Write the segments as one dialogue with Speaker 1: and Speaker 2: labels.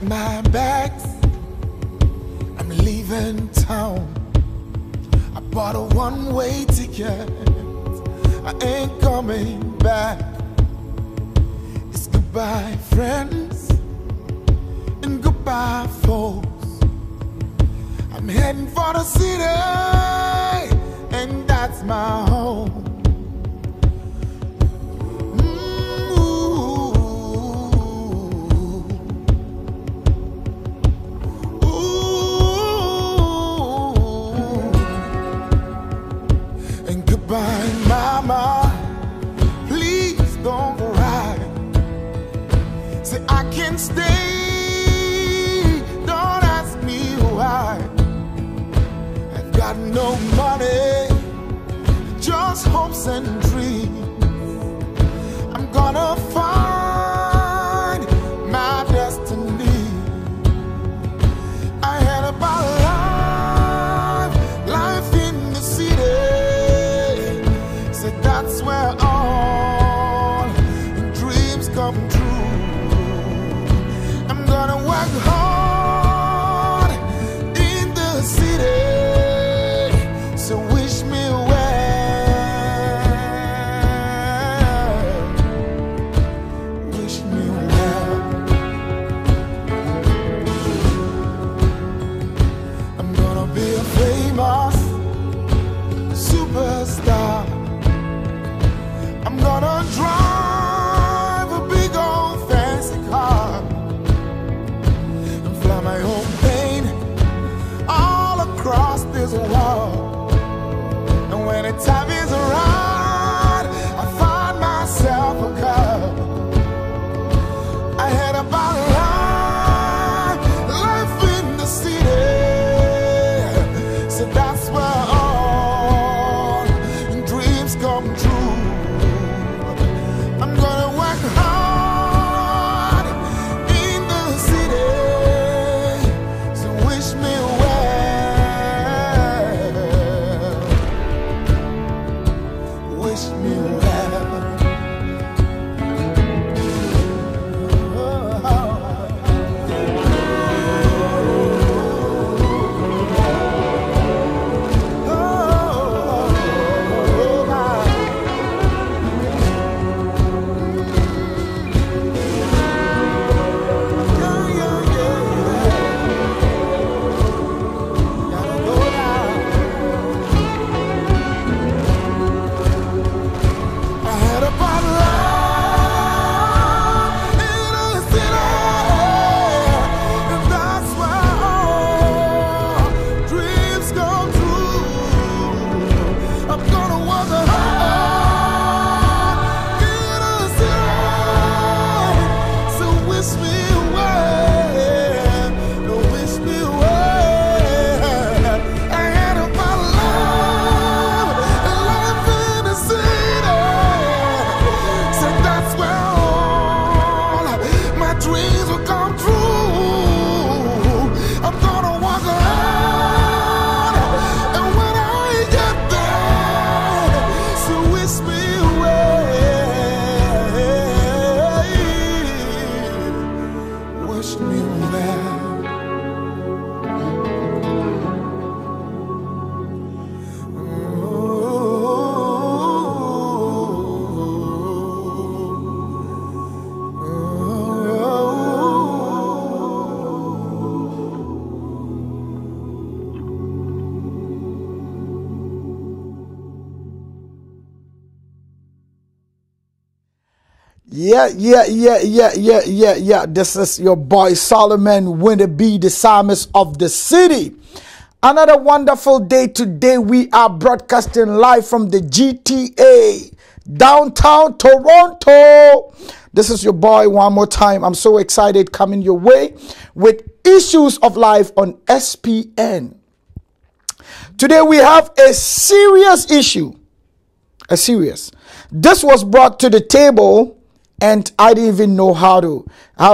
Speaker 1: my bags, I'm leaving town. I bought a one-way ticket, I ain't coming back. It's goodbye friends and goodbye folks. I'm heading for the city, and that's my home. Goodbye, mama, please don't cry. Say I can't stay, don't ask me why. I've got no money, just hopes and dreams. I'm gonna find my destiny. I had about life in the city. That's where all dreams come true. I'm gonna work hard in the city, so wish me well, wish me well. I'm gonna be a famous superstar. I'm gonna drive a big old fancy car and fly my own plane all across this world. And when the time is right, I find myself a girl. I had about life in the city, so that's where all dreams come true. I'm gonna work hard in the city, so wish me well, wish me well. Yeah. This is your boy Solomon Winterby, the psalmist of the city. Another wonderful day today. We are broadcasting live from the GTA, downtown Toronto. This is your boy one more time. I'm so excited coming your way with Issues of Life on SPN. Today we have a serious issue. This was brought to the table and I didn't even know how to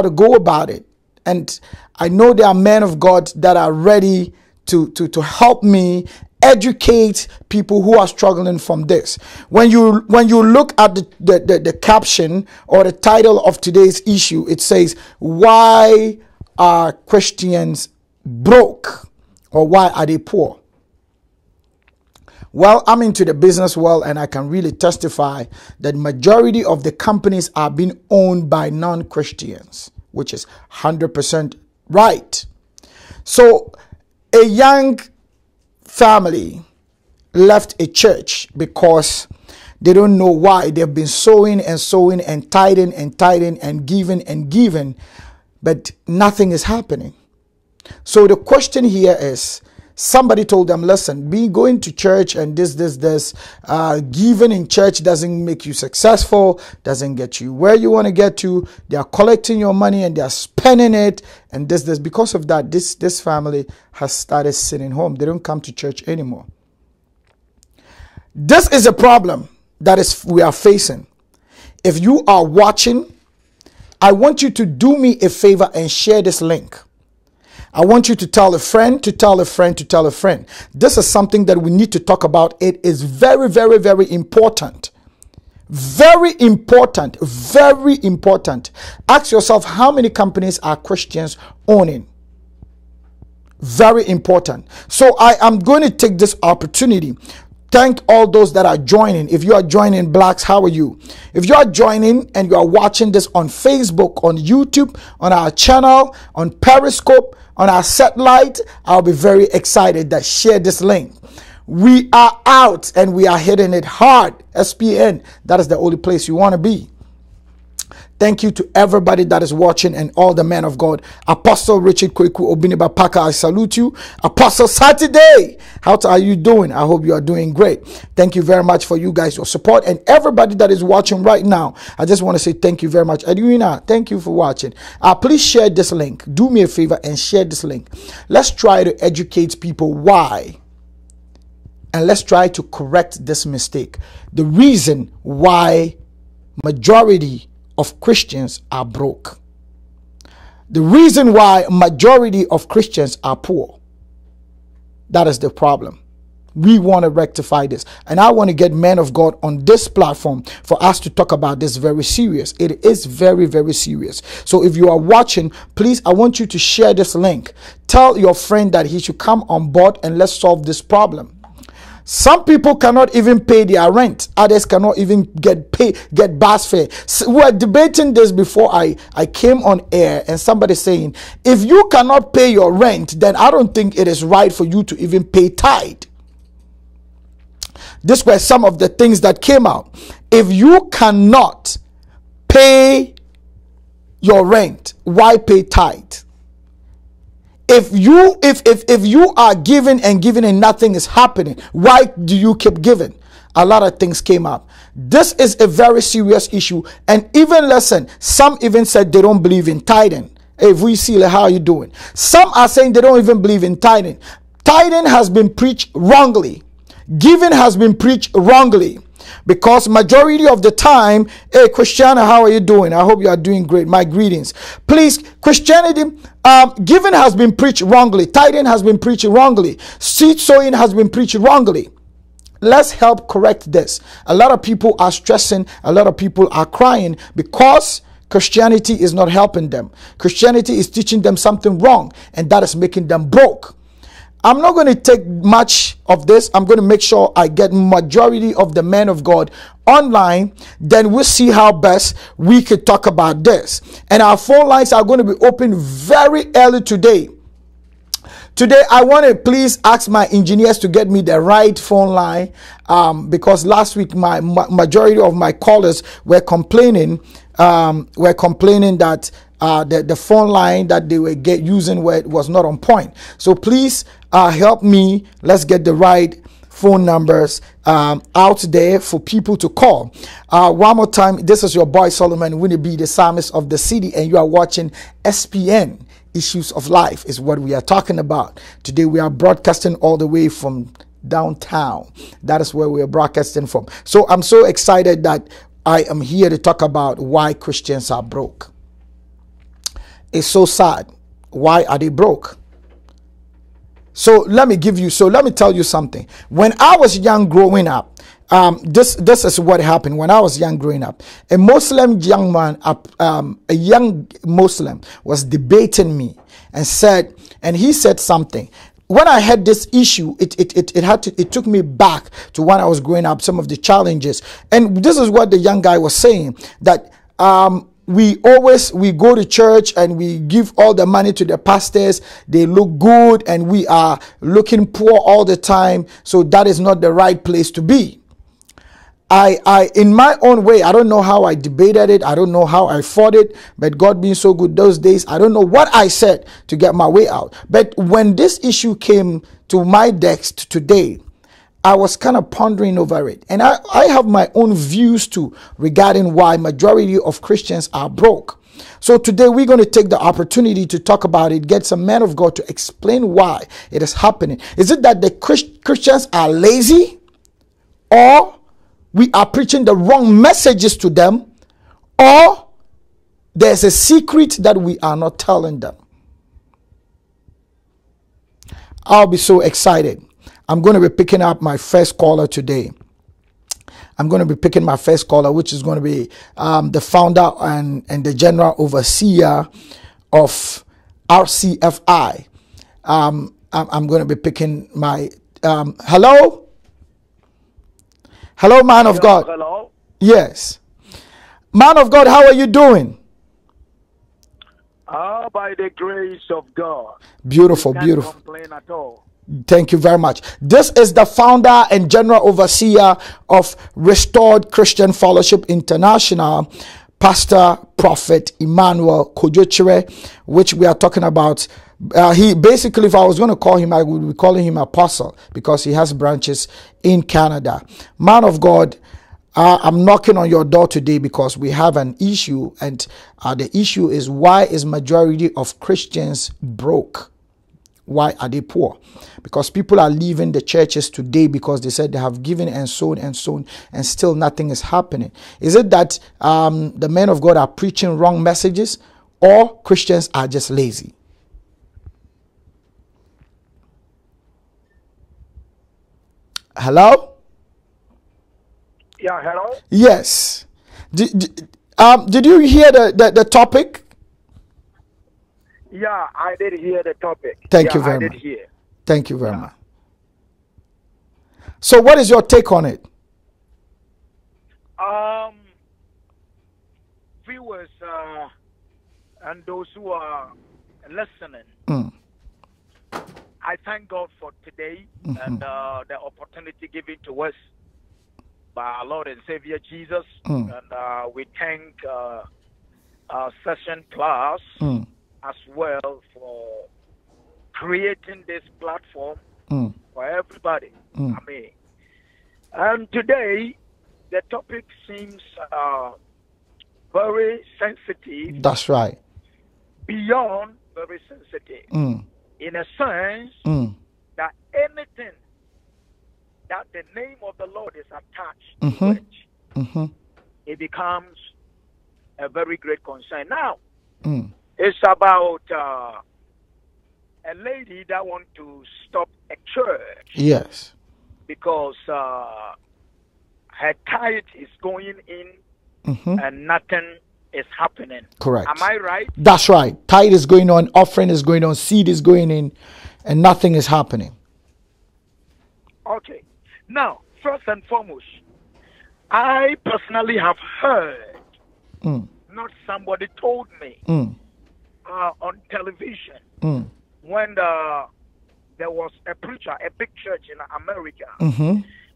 Speaker 1: go about it. And I know there are men of God that are ready to help me educate people who are struggling from this. When you look at the caption or the title of today's issue, it says, "Why are Christians broke, or why are they poor? Well, I'm into the business world, and I can really testify that majority of the companies are being owned by non-Christians, which is 100% right. So a young family left a church because they don't know why. They've been sowing and sowing and tithing and giving, but nothing is happening. So the question here is, somebody told them, listen, be going to church and this, giving in church doesn't make you successful, doesn't get you where you want to get to. They are collecting your money and they are spending it. And this. Because of that, this family has started sitting home. They don't come to church anymore. This is a problem that we are facing. If you are watching, I want you to do me a favor and share this link. I want you to tell a friend, to tell a friend, to tell a friend. This is something that we need to talk about. It is very, very, very important. Very important. Very important. Ask yourself, how many companies are Christians owning? Very important. So I am going to take this opportunity. Thank all those that are joining. If you are joining, Blacks, how are you? If you are joining and you are watching this on Facebook, on YouTube, on our channel, on Periscope, on our satellite, I'll be very excited that share this link. We are out and we are hitting it hard. SPN, that is the only place you want to be. Thank you to everybody that is watching and all the men of God. Apostle Richard Kweku Obiniba Paka, I salute you. Apostle Saturday, how are you doing? I hope you are doing great. Thank you very much for you guys, your support, and everybody that is watching right now. I just want to say thank you very much. Edwina, thank you for watching. Please share this link. Do me a favor and share this link. Let's try to educate people why. And let's try to correct this mistake. The reason why majority of Christians are broke. The reason why majority of Christians are poor. That is the problem. We want to rectify this. And I want to get men of God on this platform for us to talk about this very serious. It is very, very serious. So if you are watching, please, I want you to share this link. Tell your friend that he should come on board and let's solve this problem. Some people cannot even pay their rent. Others cannot even get bus fare. So we were debating this before I came on air, and somebody saying, if you cannot pay your rent, then I don't think it is right for you to even pay tithe. These were some of the things that came out. If you cannot pay your rent, why pay tithe? If you are giving and nothing is happening, why do you keep giving? A lot of things came up. This is a very serious issue. And even listen, some even said they don't believe in tithing. Hey, Vuisile, how are you doing? Some are saying they don't even believe in tithing. Tithing has been preached wrongly. Giving has been preached wrongly. Because majority of the time, hey, Christiana, how are you doing? I hope you are doing great. My greetings. Please, Christianity, giving has been preached wrongly. Tithing has been preached wrongly. Seed sowing has been preached wrongly. Let's help correct this. A lot of people are stressing. A lot of people are crying because Christianity is not helping them. Christianity is teaching them something wrong, and that is making them broke. I'm not going to take much of this. I'm going to make sure I get majority of the men of God online. Then we'll see how best we could talk about this. And our phone lines are going to be open very early today. Today, I want to please ask my engineers to get me the right phone line because last week, my majority of my callers were complaining that the phone line that they were using was not on point. So please help me. Let's get the right phone numbers out there for people to call. One more time, this is your boy Solomon Winnie B, the psalmist of the city, and you are watching SPN. Issues of Life is what we are talking about. Today we are broadcasting all the way from downtown. That is where we are broadcasting from. So I'm so excited that I am here to talk about why Christians are broke. It's so sad. Why are they broke? So let me tell you something. When I was young growing up, this is what happened. When I was young growing up, a Muslim young man, a young Muslim was debating me and he said something. When I had this issue, it took me back to when I was growing up, some of the challenges. And this is what the young guy was saying, that we go to church and we give all the money to the pastors. They look good and we are looking poor all the time. So that is not the right place to be. I in my own way, I don't know how I debated it. I don't know how I fought it, but God being so good those days, I don't know what I said to get my way out. But when this issue came to my desk today, I was kind of pondering over it. And I have my own views too regarding why majority of Christians are broke. So today we're going to take the opportunity to talk about it, get some men of God to explain why it is happening. Is it that the Christians are lazy, or we are preaching the wrong messages to them, or there's a secret that we are not telling them? I'll be so excited. I'm going to be picking up my first caller today. I'm going to be picking my first caller, which is going to be the founder and the general overseer of RCFI. I'm going to be picking my... hello? Hello, man of God.
Speaker 2: Hello?
Speaker 1: Yes. Man of God, how are you doing?
Speaker 2: By the grace of God.
Speaker 1: Beautiful,
Speaker 2: Can't
Speaker 1: beautiful.
Speaker 2: complain at all.
Speaker 1: Thank you very much. This is the founder and general overseer of Restored Christian Fellowship International, Pastor Prophet Emmanuel Kojo-Kyereh, which we are talking about. He basically, if I was going to call him, I would be calling him apostle, because he has branches in Canada. Man of God, I'm knocking on your door today because we have an issue, and the issue is, why is majority of Christians broke? Why are they poor? Because people are leaving the churches today because they said they have given and sown and still nothing is happening. Is it that the men of God are preaching wrong messages, or Christians are just lazy? Hello?
Speaker 2: Yeah, hello?
Speaker 1: Yes. Did you hear the topic?
Speaker 2: Yeah, I did hear the topic.
Speaker 1: Thank you very
Speaker 2: much. I
Speaker 1: much.
Speaker 2: did hear.
Speaker 1: Thank you very much. So what is your take on it?
Speaker 2: Viewers and those who are listening, I thank God for today and the opportunity given to us by our Lord and Savior Jesus. And we thank our session class as well for creating this platform for everybody. I mean, and today the topic seems very sensitive.
Speaker 1: That's right.
Speaker 2: Beyond very sensitive. In a sense that anything that the name of the Lord is attached to it, it becomes a very great concern. Now, it's about a lady that wants to stop a church.
Speaker 1: Yes.
Speaker 2: Because her tithe is going in and nothing is happening.
Speaker 1: Correct.
Speaker 2: Am I right?
Speaker 1: That's right. Tithe is going on, offering is going on, seed is going in, and nothing is happening.
Speaker 2: Okay. Now, first and foremost, I personally have heard, not somebody told me, on television, when there was a preacher, a big church in America,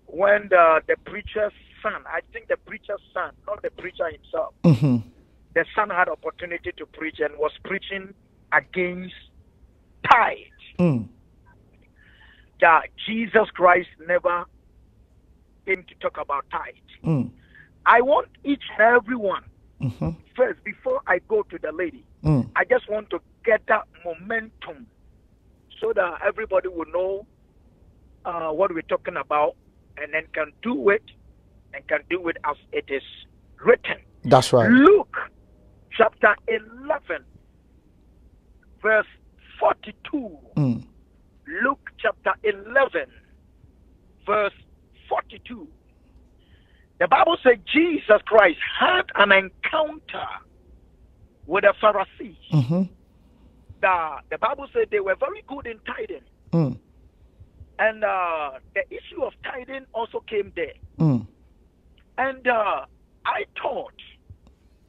Speaker 2: when the preacher's son, I think the preacher's son, not the preacher himself, the son had opportunity to preach and was preaching against tithe. That Jesus Christ never came to talk about tithe. I want each and every one, first, before I go to the lady, I just want to get that momentum so that everybody will know what we're talking about, and then can do it, and can do it as it is written.
Speaker 1: That's right.
Speaker 2: Luke chapter 11, verse 42. Luke chapter 11, verse 42, the Bible says Jesus Christ had an encounter with the Pharisees.
Speaker 1: Mm-hmm.
Speaker 2: The Bible said they were very good in tithing.
Speaker 1: Mm.
Speaker 2: And the issue of tithing also came there.
Speaker 1: Mm.
Speaker 2: And I thought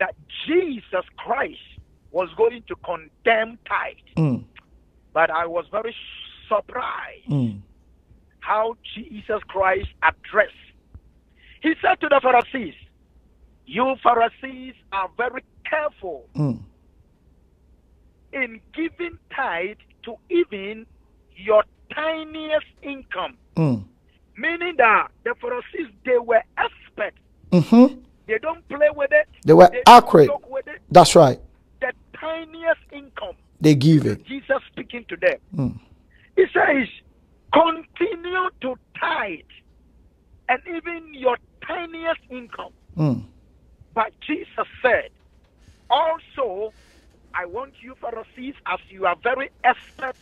Speaker 2: that Jesus Christ was going to condemn tithe.
Speaker 1: Mm.
Speaker 2: But I was very surprised how Jesus Christ addressed. He said to the Pharisees, you Pharisees are very careful in giving tithe to even your tiniest income. Meaning that the Pharisees, they were experts.
Speaker 1: Mm-hmm.
Speaker 2: They don't play with it.
Speaker 1: They were accurate.
Speaker 2: Don't joke with it.
Speaker 1: That's right.
Speaker 2: The tiniest income,
Speaker 1: they give it.
Speaker 2: Jesus speaking to them. He says, continue to tithe and even your tiniest income. But Jesus said, also, I want you Pharisees, as you are very expert,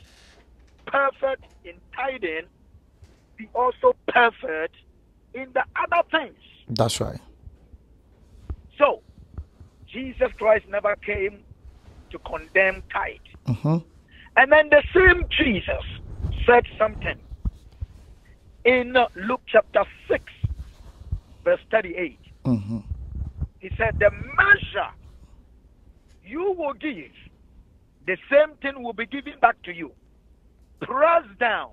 Speaker 2: perfect in tithing, be also perfect in the other things.
Speaker 1: That's right.
Speaker 2: So, Jesus Christ never came to condemn tithe. And then the same Jesus said something in Luke chapter 6, verse 38. He said, the measure you will give, the same thing will be given back to you. Pressed down,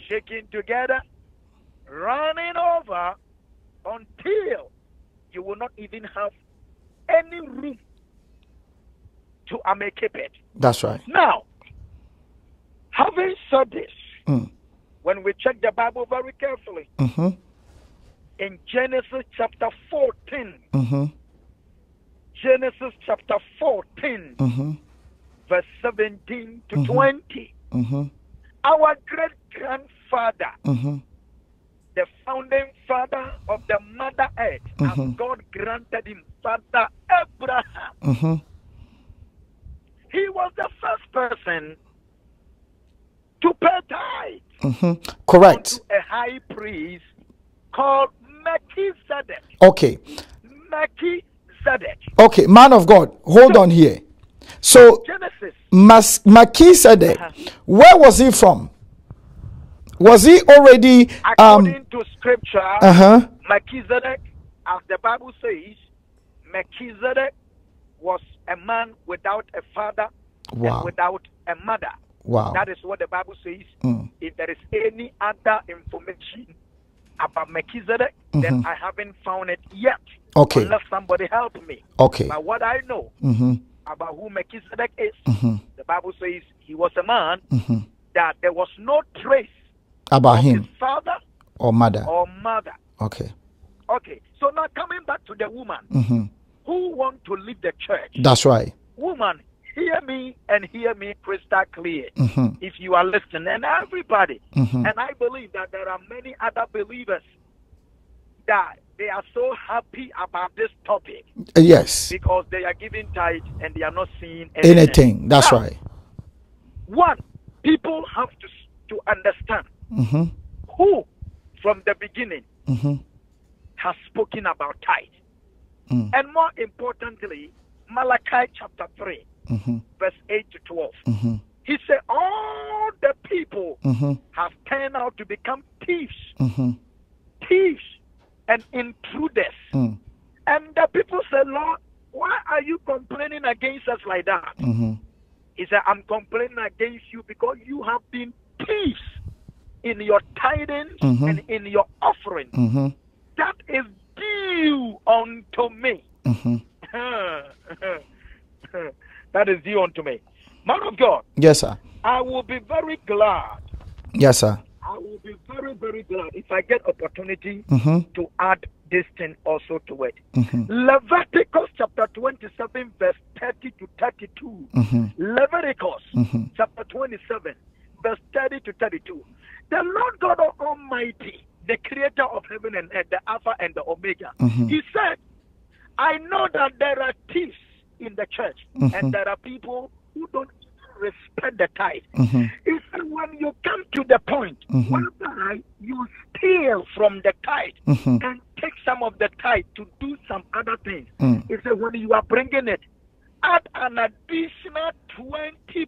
Speaker 2: shaking together, running over, until you will not even have any room to keep it.
Speaker 1: That's right.
Speaker 2: Now, having said this, when we check the Bible very carefully, in Genesis chapter 14, Genesis chapter 14, verse 17 to 20, our great-grandfather, the founding father of the Mother Earth, as God granted him, Father Abraham, he was the first person to pay tithe.
Speaker 1: Correct.
Speaker 2: To a high priest called Melchizedek.
Speaker 1: Okay.
Speaker 2: Melchizedek.
Speaker 1: Okay, man of God, hold on here. So,
Speaker 2: Genesis.
Speaker 1: Melchizedek, where was he from? Was he already
Speaker 2: according to scripture? Melchizedek, as the Bible says, Melchizedek was a man without a father and without a mother. That is what the Bible says. If there is any other information about Melchizedek, then I haven't found it yet.
Speaker 1: Okay.
Speaker 2: Unless somebody help me.
Speaker 1: Okay.
Speaker 2: But what I know about who Melchizedek is, the Bible says he was a man that there was no trace
Speaker 1: about him,
Speaker 2: his father
Speaker 1: or mother.
Speaker 2: Okay. Okay. So now coming back to the woman who want to leave the church.
Speaker 1: That's right.
Speaker 2: Woman, hear me and hear me crystal clear. If you are listening, and everybody, and I believe that there are many other believers that they are so happy about this topic.
Speaker 1: Yes.
Speaker 2: Because they are giving tithe and they are not seeing
Speaker 1: anything. That's right.
Speaker 2: One, people have to understand who from the beginning has spoken about tithe. And more importantly, Malachi chapter 3, verse 8 to 12. He said, all the people have turned out to become thieves. Thieves and intruders. And the people said, Lord, why are you complaining against us like that? He said, I'm complaining against you because you have been thieves in your tithing and in your offering. That is due unto me. That is due unto me. Man of God.
Speaker 1: Yes, sir.
Speaker 2: I will be very glad.
Speaker 1: Yes, sir.
Speaker 2: I will be very, very glad if I get opportunity to add this thing also to it. Leviticus chapter 27, verse 30 to 32. Leviticus chapter 27, verse 30 to 32. The Lord God Almighty, the creator of heaven and earth, the Alpha and the Omega, he said, I know that there are thieves in the church and there are people who don't respect the tithe. He said, when you come to the point whereby you steal from the tithe and take some of the tithe to do some other things, it's when you are bringing it, add an additional 20%.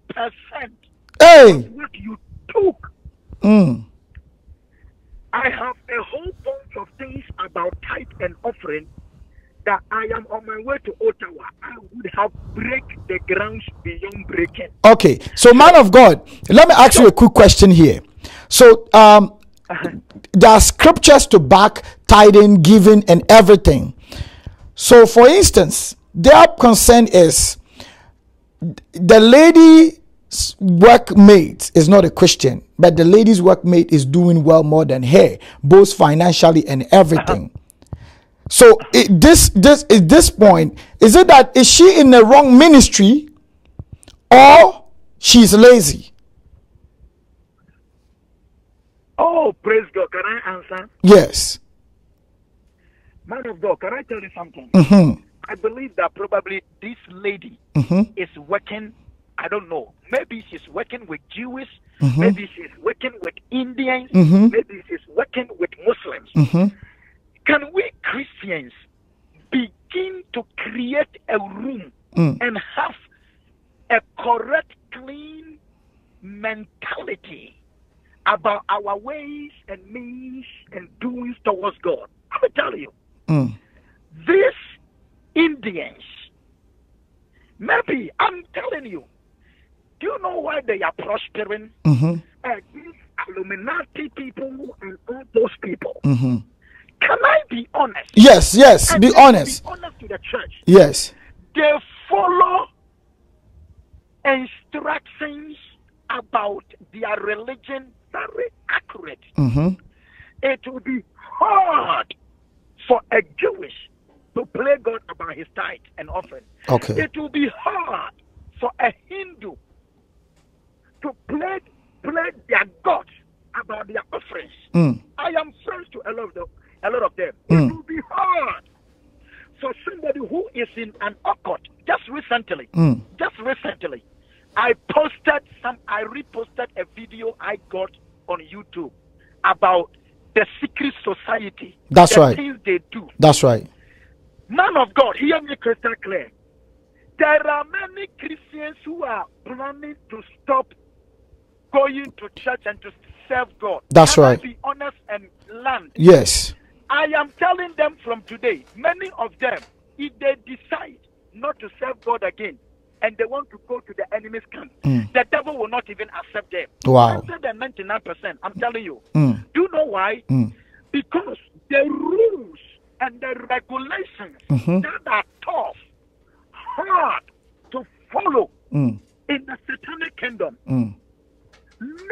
Speaker 1: Hey,
Speaker 2: of what you took. I have a whole bunch of things about tithe and offering that I am on my way to Ottawa. I would have break the grounds beyond breaking.
Speaker 1: Okay, so man of God, let me ask you a quick question here. So there are scriptures to back tithing, giving, and everything. So for instance, their concern is the lady's workmate is not a Christian, but the lady's workmate is doing well more than her, both financially and everything. So at this point, is it that is she in the wrong ministry or she's lazy?
Speaker 2: Oh, praise God. Can I answer?
Speaker 1: Yes.
Speaker 2: Man of God, can I tell you something? I believe that probably this lady is working, I don't know, maybe she's working with Jews, maybe she's working with Indians, maybe she's working with Muslims. Can we Christians begin to create a room and have a correct, clean mentality about our ways and means and doings towards God? Let me tell you, these Indians, maybe, I'm telling you, do you know why they are prospering? These Illuminati people and all those people. Can I be honest?
Speaker 1: Yes, be honest.
Speaker 2: Be honest to the church.
Speaker 1: Yes.
Speaker 2: They follow instructions about their religion very accurate. It will be hard for a Jewish to play God about his tithe and offering.
Speaker 1: Okay.
Speaker 2: It will be hard for a Hindu to play their God about their offerings. I am friends to a lot of them. It will be hard for somebody who is in an occult. Just recently, I reposted a video I got on YouTube about the secret society.
Speaker 1: That's right.
Speaker 2: Things they do.
Speaker 1: That's right.
Speaker 2: Man of God, hear me crystal clear. There are many Christians who are planning to stop going to church and to serve God.
Speaker 1: That's right.
Speaker 2: Can I be honest and land?
Speaker 1: Yes.
Speaker 2: I am telling them from today, many of them, if they decide not to serve God again and they want to go to the enemy's camp, the devil will not even accept them.
Speaker 1: Wow.
Speaker 2: 199%, I'm telling you. Do you know why? Because the rules and the regulations that are tough, hard to follow in the satanic kingdom, 99%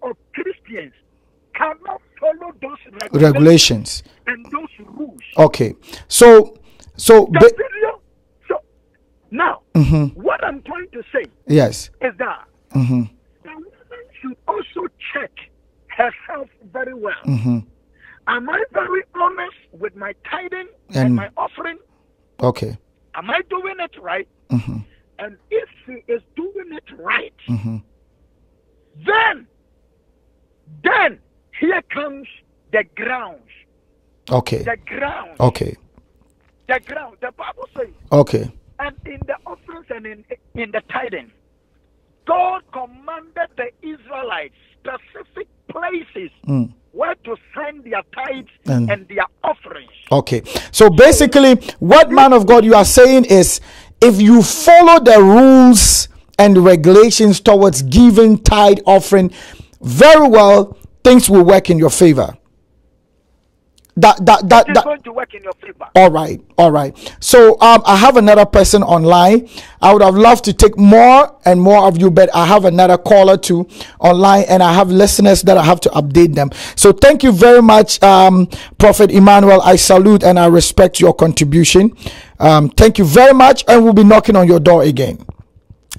Speaker 2: of Christians cannot follow those regulations and those rules.
Speaker 1: Okay, so
Speaker 2: now what I'm trying to say
Speaker 1: yes
Speaker 2: is that the woman should also check herself very well. Am I very honest with my tithing and my offering?
Speaker 1: Okay.
Speaker 2: Am I doing it right? And if she is doing it right, then here comes the grounds.
Speaker 1: Okay.
Speaker 2: The ground.
Speaker 1: Okay.
Speaker 2: The ground. The Bible says.
Speaker 1: Okay.
Speaker 2: And in the offerings and in the tithing, God commanded the Israelites specific places where to send their tithes and their offerings.
Speaker 1: Okay. So basically, what, man of God, you are saying is, if you follow the rules and regulations towards giving, tithe, offering very well, things will work in your favor. That
Speaker 2: is going to work in your favor.
Speaker 1: All right. So I have another person online. I would have loved to take more and more of you, but I have another caller too online, and I have listeners that I have to update them. So thank you very much, Prophet Emmanuel. I salute and I respect your contribution. Thank you very much, and we'll be knocking on your door again.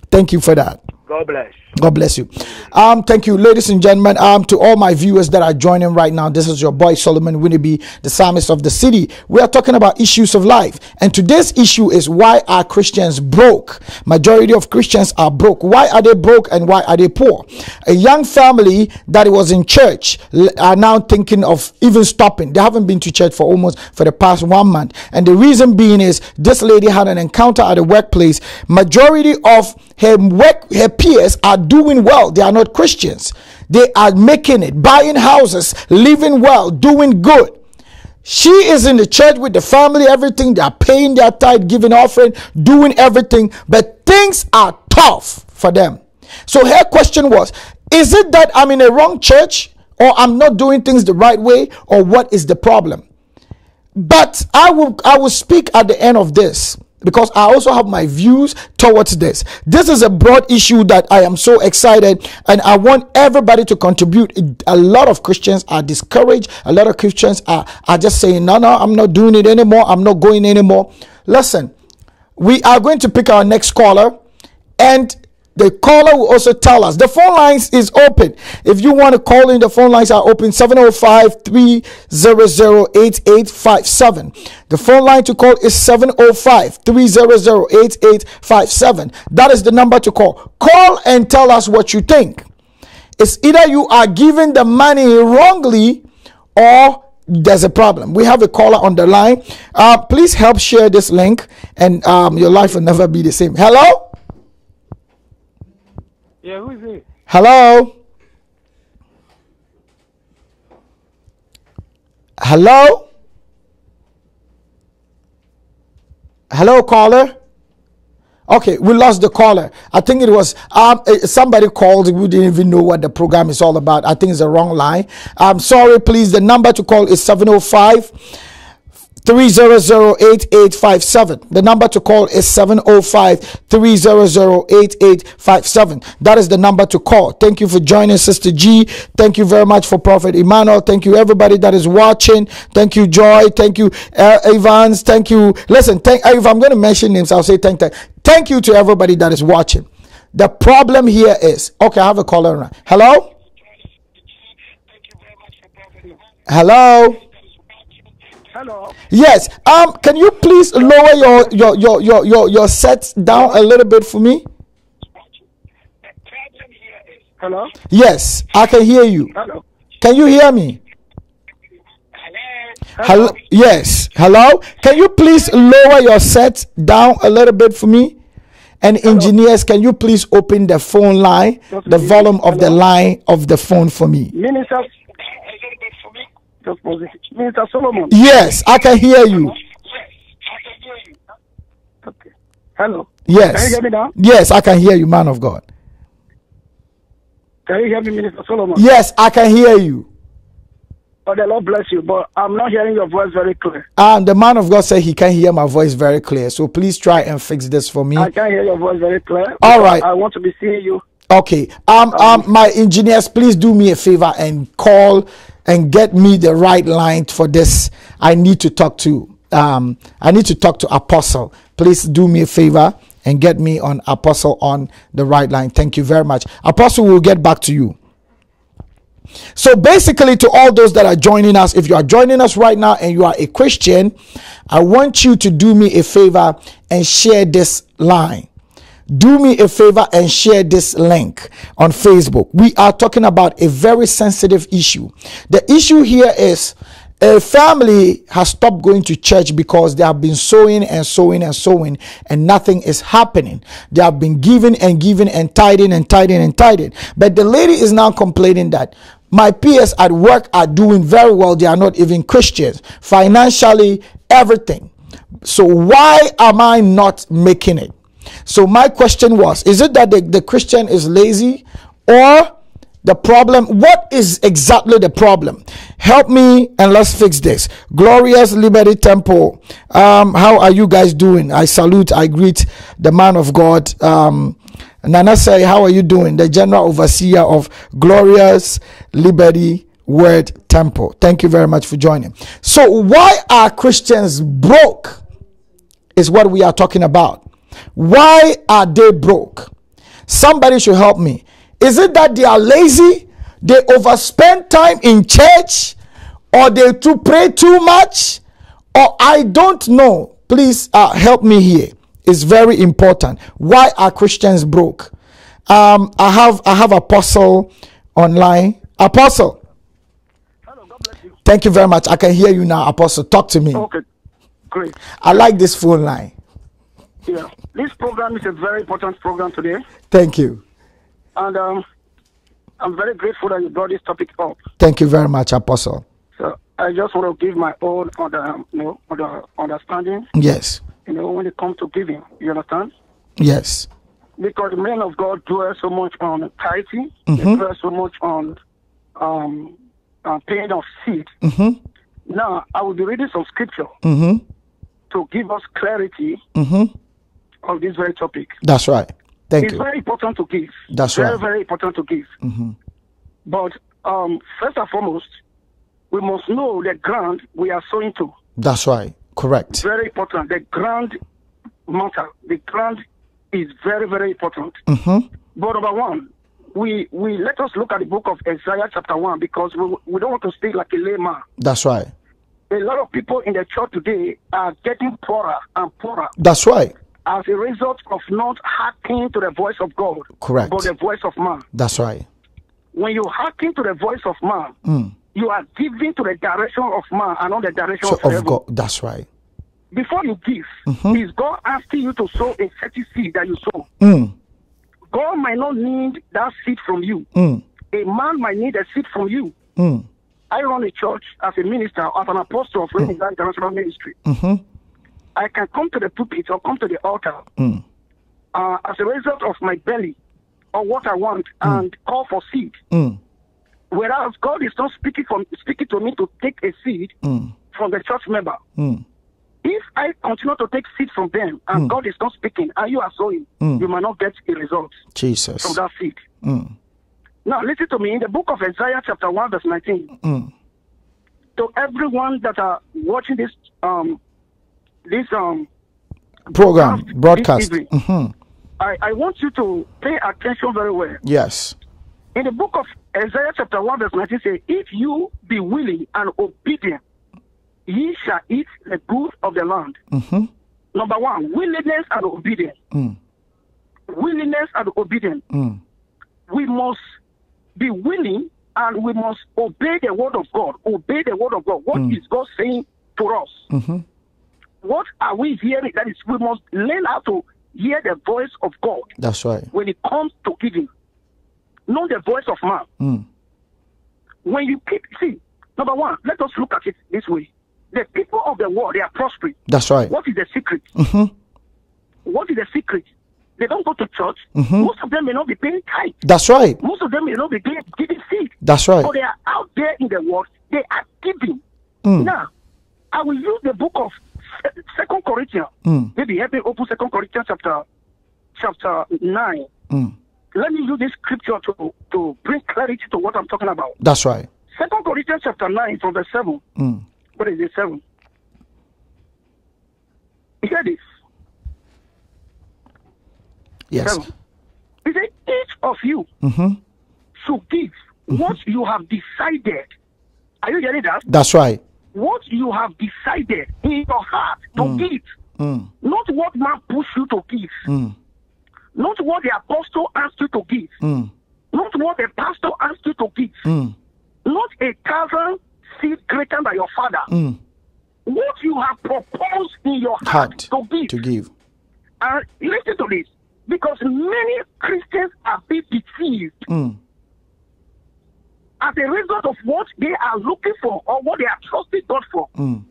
Speaker 1: Thank you for that.
Speaker 2: God bless.
Speaker 1: God bless you. Thank you, ladies and gentlemen. To all my viewers that are joining right now, this is your boy Solomon Winneby, the psalmist of the city. We are talking about issues of life, and today's issue is why are Christians broke? Majority of Christians are broke. Why are they broke and why are they poor? A young family that was in church are now thinking of even stopping. They haven't been to church for the past 1 month, and the reason being is this lady had an encounter at the workplace. Majority of her peers are doing well. They are not Christians. They are making it, buying houses, living well, doing good. She is in the church with the family, everything. They are paying their tithe, giving offering, doing everything, but things are tough for them. So her question was, is it that I'm in a wrong church, or I'm not doing things the right way, or what is the problem? But I will speak at the end of this, because I also have my views towards this. This is a broad issue that I am so excited, and I want everybody to contribute. A lot of Christians are discouraged. A lot of Christians are just saying, no, I'm not doing it anymore. I'm not going anymore. Listen, we are going to pick our next caller, and the caller will also tell us. The phone lines is open. If you want to call in, the phone lines are open. 705-300-8857. The phone line to call is 705-300-8857. That is the number to call. Call and tell us what you think. It's either you are giving the money wrongly or there's a problem. We have a caller on the line. Please help share this link, and your life will never be the same. Hello?
Speaker 2: Yeah, who is it?
Speaker 1: Hello? Hello? Hello, caller? Okay, we lost the caller. I think it was somebody called. We didn't even know what the program is all about. I think it's the wrong line. I'm sorry, please. The number to call is 705-300-8857. The number to call is 705-300-8857. That is the number to call. Thank you for joining, Sister G. Thank you very much for Prophet Emmanuel. Thank you, everybody that is watching. Thank you, Joy. Thank you, Evans. Thank you. Listen, if I'm going to mention names, I'll say thank you to everybody that is watching. The problem here is, okay, I have a caller around. Hello? Hello?
Speaker 2: Hello.
Speaker 1: Yes. Can you please lower your sets down a little bit for me?
Speaker 2: Hello.
Speaker 1: Yes, I can hear you.
Speaker 2: Hello.
Speaker 1: Can you hear me? Hello. Yes. Hello. Can you please lower your sets down a little bit for me? And engineers, can you please open the phone line, the volume of the line of the phone for me?
Speaker 2: Minister Solomon.
Speaker 1: Yes, I can hear you.
Speaker 2: Okay. Hello.
Speaker 1: Yes.
Speaker 2: Can you hear me now?
Speaker 1: Yes, I can hear you, man of God.
Speaker 2: Can you hear me, Minister Solomon?
Speaker 1: Yes, I can hear you.
Speaker 2: Oh, the Lord bless you, but I'm not hearing your voice very clear.
Speaker 1: The man of God said he can hear my voice very clear. So please try and fix this for me.
Speaker 2: I can't hear your voice very clear.
Speaker 1: All right.
Speaker 2: I want to be seeing you.
Speaker 1: Okay. My engineers, please do me a favor and call and get me the right line for this. I need to talk to Apostle. Please do me a favor and get me on Apostle on the right line. Thank you very much. Apostle will get back to you. So basically, to all those that are joining us, if you are joining us right now and you are a Christian, I want you to do me a favor and share this line. Do me a favor and share this link on Facebook. We are talking about a very sensitive issue. The issue here is a family has stopped going to church because they have been sowing and sowing and sowing and nothing is happening. They have been giving and giving and tithing and tithing and tithing. But the lady is now complaining that my peers at work are doing very well. They are not even Christians. Financially, everything. So why am I not making it? So my question was, is it that the Christian is lazy, or the problem? What is exactly the problem? Help me and let's fix this. Glorious Liberty Temple. How are you guys doing? I salute, I greet the man of God. Nana say, how are you doing? The general overseer of Glorious Liberty Word Temple. Thank you very much for joining. So why are Christians broke is what we are talking about. Why are they broke? Somebody should help me. Is it that they are lazy? They overspend time in church? Or they pray too much? Or I don't know. Please help me here. It's very important. Why are Christians broke? I have Apostle online. Apostle.
Speaker 2: Hello, God bless you.
Speaker 1: Thank you very much. I can hear you now, Apostle. Talk to me.
Speaker 2: Okay, great.
Speaker 1: I like this phone line.
Speaker 2: Yeah, this program is a very important program today.
Speaker 1: Thank you.
Speaker 2: And I'm very grateful that you brought this topic up.
Speaker 1: Thank you very much, Apostle.
Speaker 2: So I just want to give my own understanding.
Speaker 1: Yes.
Speaker 2: When it comes to giving, you understand?
Speaker 1: Yes.
Speaker 2: Because the men of God dwell so much on tithing,
Speaker 1: Mm-hmm.
Speaker 2: they dwell so much on paying of seed.
Speaker 1: Mm-hmm.
Speaker 2: Now, I will be reading some scripture
Speaker 1: Mm-hmm.
Speaker 2: to give us clarity
Speaker 1: Mm-hmm.
Speaker 2: of this very topic.
Speaker 1: That's right. Thank
Speaker 2: It's
Speaker 1: you.
Speaker 2: very important to give.
Speaker 1: That's
Speaker 2: very,
Speaker 1: right.
Speaker 2: very important to give.
Speaker 1: Mm-hmm.
Speaker 2: But first and foremost, we must know the ground we are sowing to.
Speaker 1: That's right. Correct.
Speaker 2: Very important. The ground matter. The ground is very, very important.
Speaker 1: Mm-hmm.
Speaker 2: But number one, we let us look at the book of Isaiah chapter 1 because we don't want to speak like a layman.
Speaker 1: That's right.
Speaker 2: A lot of people in the church today are getting poorer and poorer
Speaker 1: That's right.
Speaker 2: as a result of not hearkening to the voice of God,
Speaker 1: Correct.
Speaker 2: but the voice of man.
Speaker 1: That's right.
Speaker 2: When you hearken to the voice of man, you are giving to the direction of man and not the direction
Speaker 1: So
Speaker 2: of
Speaker 1: of
Speaker 2: heaven.
Speaker 1: God. That's right.
Speaker 2: Before you give, is God asking you to sow a certain seed that you sow?
Speaker 1: Mm.
Speaker 2: God might not need that seed from you.
Speaker 1: Mm.
Speaker 2: A man might need a seed from you.
Speaker 1: Mm.
Speaker 2: I run a church as a minister, as an apostle of Reigning God International Ministry.
Speaker 1: Mm-hmm.
Speaker 2: I can come to the pulpit or come to the altar
Speaker 1: Mm.
Speaker 2: as a result of my belly or what I want and call for seed.
Speaker 1: Mm.
Speaker 2: Whereas God is not speaking to me to take a seed from the church member.
Speaker 1: Mm.
Speaker 2: If I continue to take seed from them and God is not speaking and you are sowing, you might not get a result
Speaker 1: Jesus.
Speaker 2: from that seed.
Speaker 1: Mm.
Speaker 2: Now listen to me. In the book of Isaiah chapter 1 verse 19,
Speaker 1: Mm.
Speaker 2: to everyone that are watching this
Speaker 1: Program,
Speaker 2: this
Speaker 1: broadcast.
Speaker 2: evening,
Speaker 1: Mm-hmm.
Speaker 2: I want you to pay attention very well.
Speaker 1: Yes.
Speaker 2: In the book of Isaiah chapter 1 verse 19 says, if you be willing and obedient, ye shall eat the good of the land.
Speaker 1: Mm-hmm.
Speaker 2: Number one, willingness and obedience.
Speaker 1: Mm.
Speaker 2: Willingness and obedience.
Speaker 1: Mm.
Speaker 2: We must be willing and we must obey the word of God. Obey the word of God. What is God saying to us?
Speaker 1: Mm-hmm.
Speaker 2: What are we hearing? That is, we must learn how to hear the voice of God
Speaker 1: That's right.
Speaker 2: when it comes to giving. Not the voice of man.
Speaker 1: Mm.
Speaker 2: When you see, number one, let us look at it this way. The people of the world, they are prospering.
Speaker 1: That's right.
Speaker 2: What is the secret?
Speaker 1: Mm-hmm.
Speaker 2: What is the secret? They don't go to church.
Speaker 1: Mm-hmm.
Speaker 2: Most of them may not be paying tithe.
Speaker 1: That's right.
Speaker 2: Most of them may not be giving seed.
Speaker 1: That's right.
Speaker 2: So they are out there in the world. They are giving.
Speaker 1: Mm.
Speaker 2: Now, I will use the book of 2 Corinthians. Maybe help me open 2 Corinthians chapter 9.
Speaker 1: Mm.
Speaker 2: Let me use this scripture to bring clarity to what I'm talking about.
Speaker 1: That's right.
Speaker 2: 2 Corinthians chapter 9 from verse 7.
Speaker 1: Mm.
Speaker 2: What is it, 7? Hear this.
Speaker 1: Yes.
Speaker 2: 7. He said, each of you
Speaker 1: Mm-hmm.
Speaker 2: should give what you have decided. Are you hearing that?
Speaker 1: That's right.
Speaker 2: What you have decided in your heart to give.
Speaker 1: Mm.
Speaker 2: Not what man pushed you to give.
Speaker 1: Mm.
Speaker 2: Not what the apostle asked you to give.
Speaker 1: Mm.
Speaker 2: Not what the pastor asked you to give.
Speaker 1: Mm.
Speaker 2: Not 1,000 seed greater than your father.
Speaker 1: Mm.
Speaker 2: What you have proposed in your heart to give.
Speaker 1: To give.
Speaker 2: And listen to this. Because many Christians are being deceived
Speaker 1: Mm.
Speaker 2: as a result of what they are looking for or what they are trusting God for.
Speaker 1: Mm.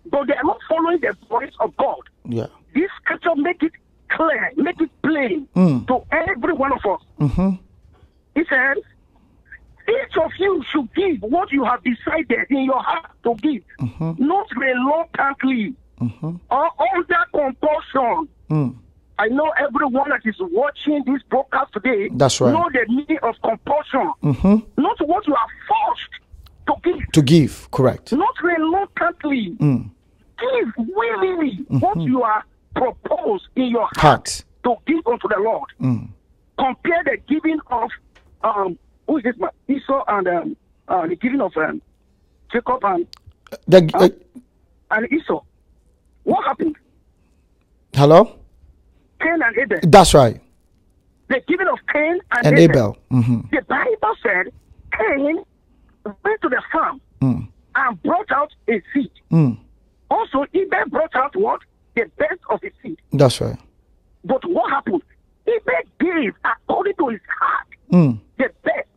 Speaker 2: But they are not following the voice of God.
Speaker 1: Yeah.
Speaker 2: This scripture make it clear, make it plain to every one of us.
Speaker 1: Mm-hmm.
Speaker 2: He says, each of you should give what you have decided in your heart to give, not reluctantly or under compulsion.
Speaker 1: Mm.
Speaker 2: I know everyone that is watching this broadcast today
Speaker 1: That's right.
Speaker 2: know the meaning of compulsion. Not what you are forced to give.
Speaker 1: To give. Correct.
Speaker 2: Not reluctantly.
Speaker 1: Mm.
Speaker 2: Give willingly what you are proposed in your heart
Speaker 1: Heart.
Speaker 2: to give unto the Lord.
Speaker 1: Mm.
Speaker 2: Compare the giving of
Speaker 3: who is this man? Esau and the giving of Jacob and Esau. What happened?
Speaker 1: Hello?
Speaker 3: Cain and Abel.
Speaker 1: That's right.
Speaker 3: The giving of Cain
Speaker 1: And Abel. Mm-hmm.
Speaker 3: The Bible said Cain went to the farm and brought out a seed. Also, Abel brought out what? The best of his seed.
Speaker 1: That's right.
Speaker 3: But what happened? Abel gave, according to his heart, the best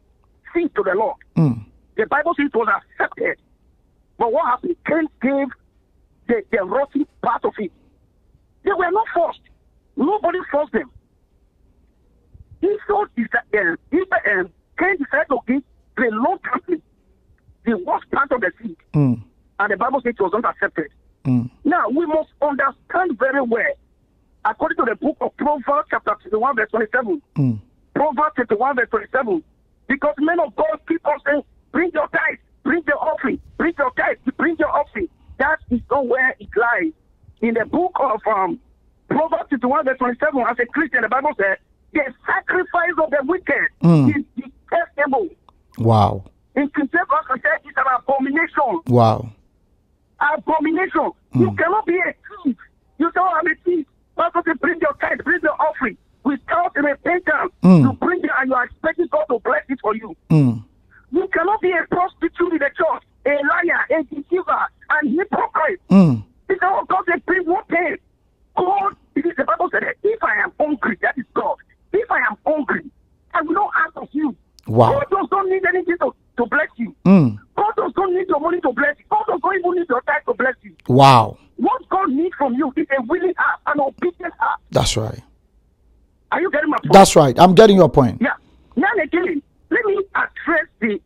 Speaker 3: seed to the Lord. The Bible says it was accepted. But what happened? Cain gave the rotten part of it. They were not forced. Nobody forced them. Cain decided to give the low country the worst part of the seed. And the Bible says it was not accepted. Now, we must understand very well, according to the book of Proverbs, chapter 21, verse 27. Proverbs 21, verse 27. Because men of God keep on saying, bring your tithes, bring your offering, bring your tithes, bring your offering. That is not where it lies. In the book of Proverbs 21, verse 27, as a Christian, the Bible says, the sacrifice of the wicked is detestable.
Speaker 1: Wow.
Speaker 3: In King James, it's an abomination.
Speaker 1: Wow.
Speaker 3: Abomination. You cannot be a thief. You say, I'm a thief. Pastor says, bring your tithe, bring your offering. Without repentance, you bring it and you are expecting God to bless it for you. You cannot be a prostitute in the church, a liar, a deceiver, and hypocrite. Because God said, bring what pain. God, because the Bible said that if I am hungry, that is God. If I am hungry, I will not ask of you.
Speaker 1: Wow.
Speaker 3: God does not need anything to bless you. God does not need your money to bless you. God does not even need your time to bless you.
Speaker 1: Wow.
Speaker 3: What God needs from you is a willing heart, an obedient heart.
Speaker 1: That's right.
Speaker 3: Are you getting my point?
Speaker 1: That's right. I'm getting your point.
Speaker 3: Yeah. Now again, let me address the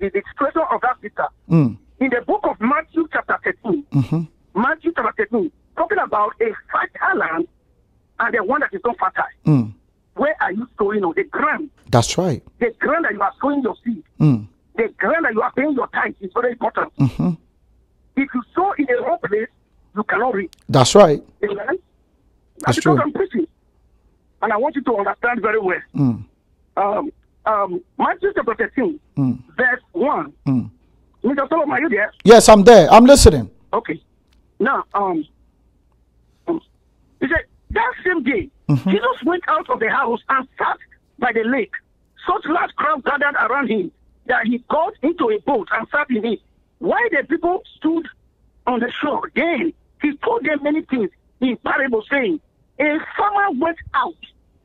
Speaker 3: situation of that sister. In the book of Matthew chapter 13, Matthew chapter 13, talking about a fertile land and the one that is not fertile. Where are you sowing on the ground?
Speaker 1: That's right.
Speaker 3: The ground that you are sowing your seed. The ground that you are paying your tithe is very important. If you sow in a wrong place, you cannot reap.
Speaker 1: That's right.
Speaker 3: Amen?
Speaker 1: That's true.
Speaker 3: I'm preaching. And I want you to understand very well. Matthew chapter 13, verse 1. Mr. Solomon, are you there?
Speaker 1: Yes, I'm there. I'm listening.
Speaker 3: Okay. Now, he said, that same day, Jesus went out of the house and sat by the lake. Such large crowd gathered around him that he got into a boat and sat in it. While the people stood on the shore, then he told them many things in parables, saying, a farmer went out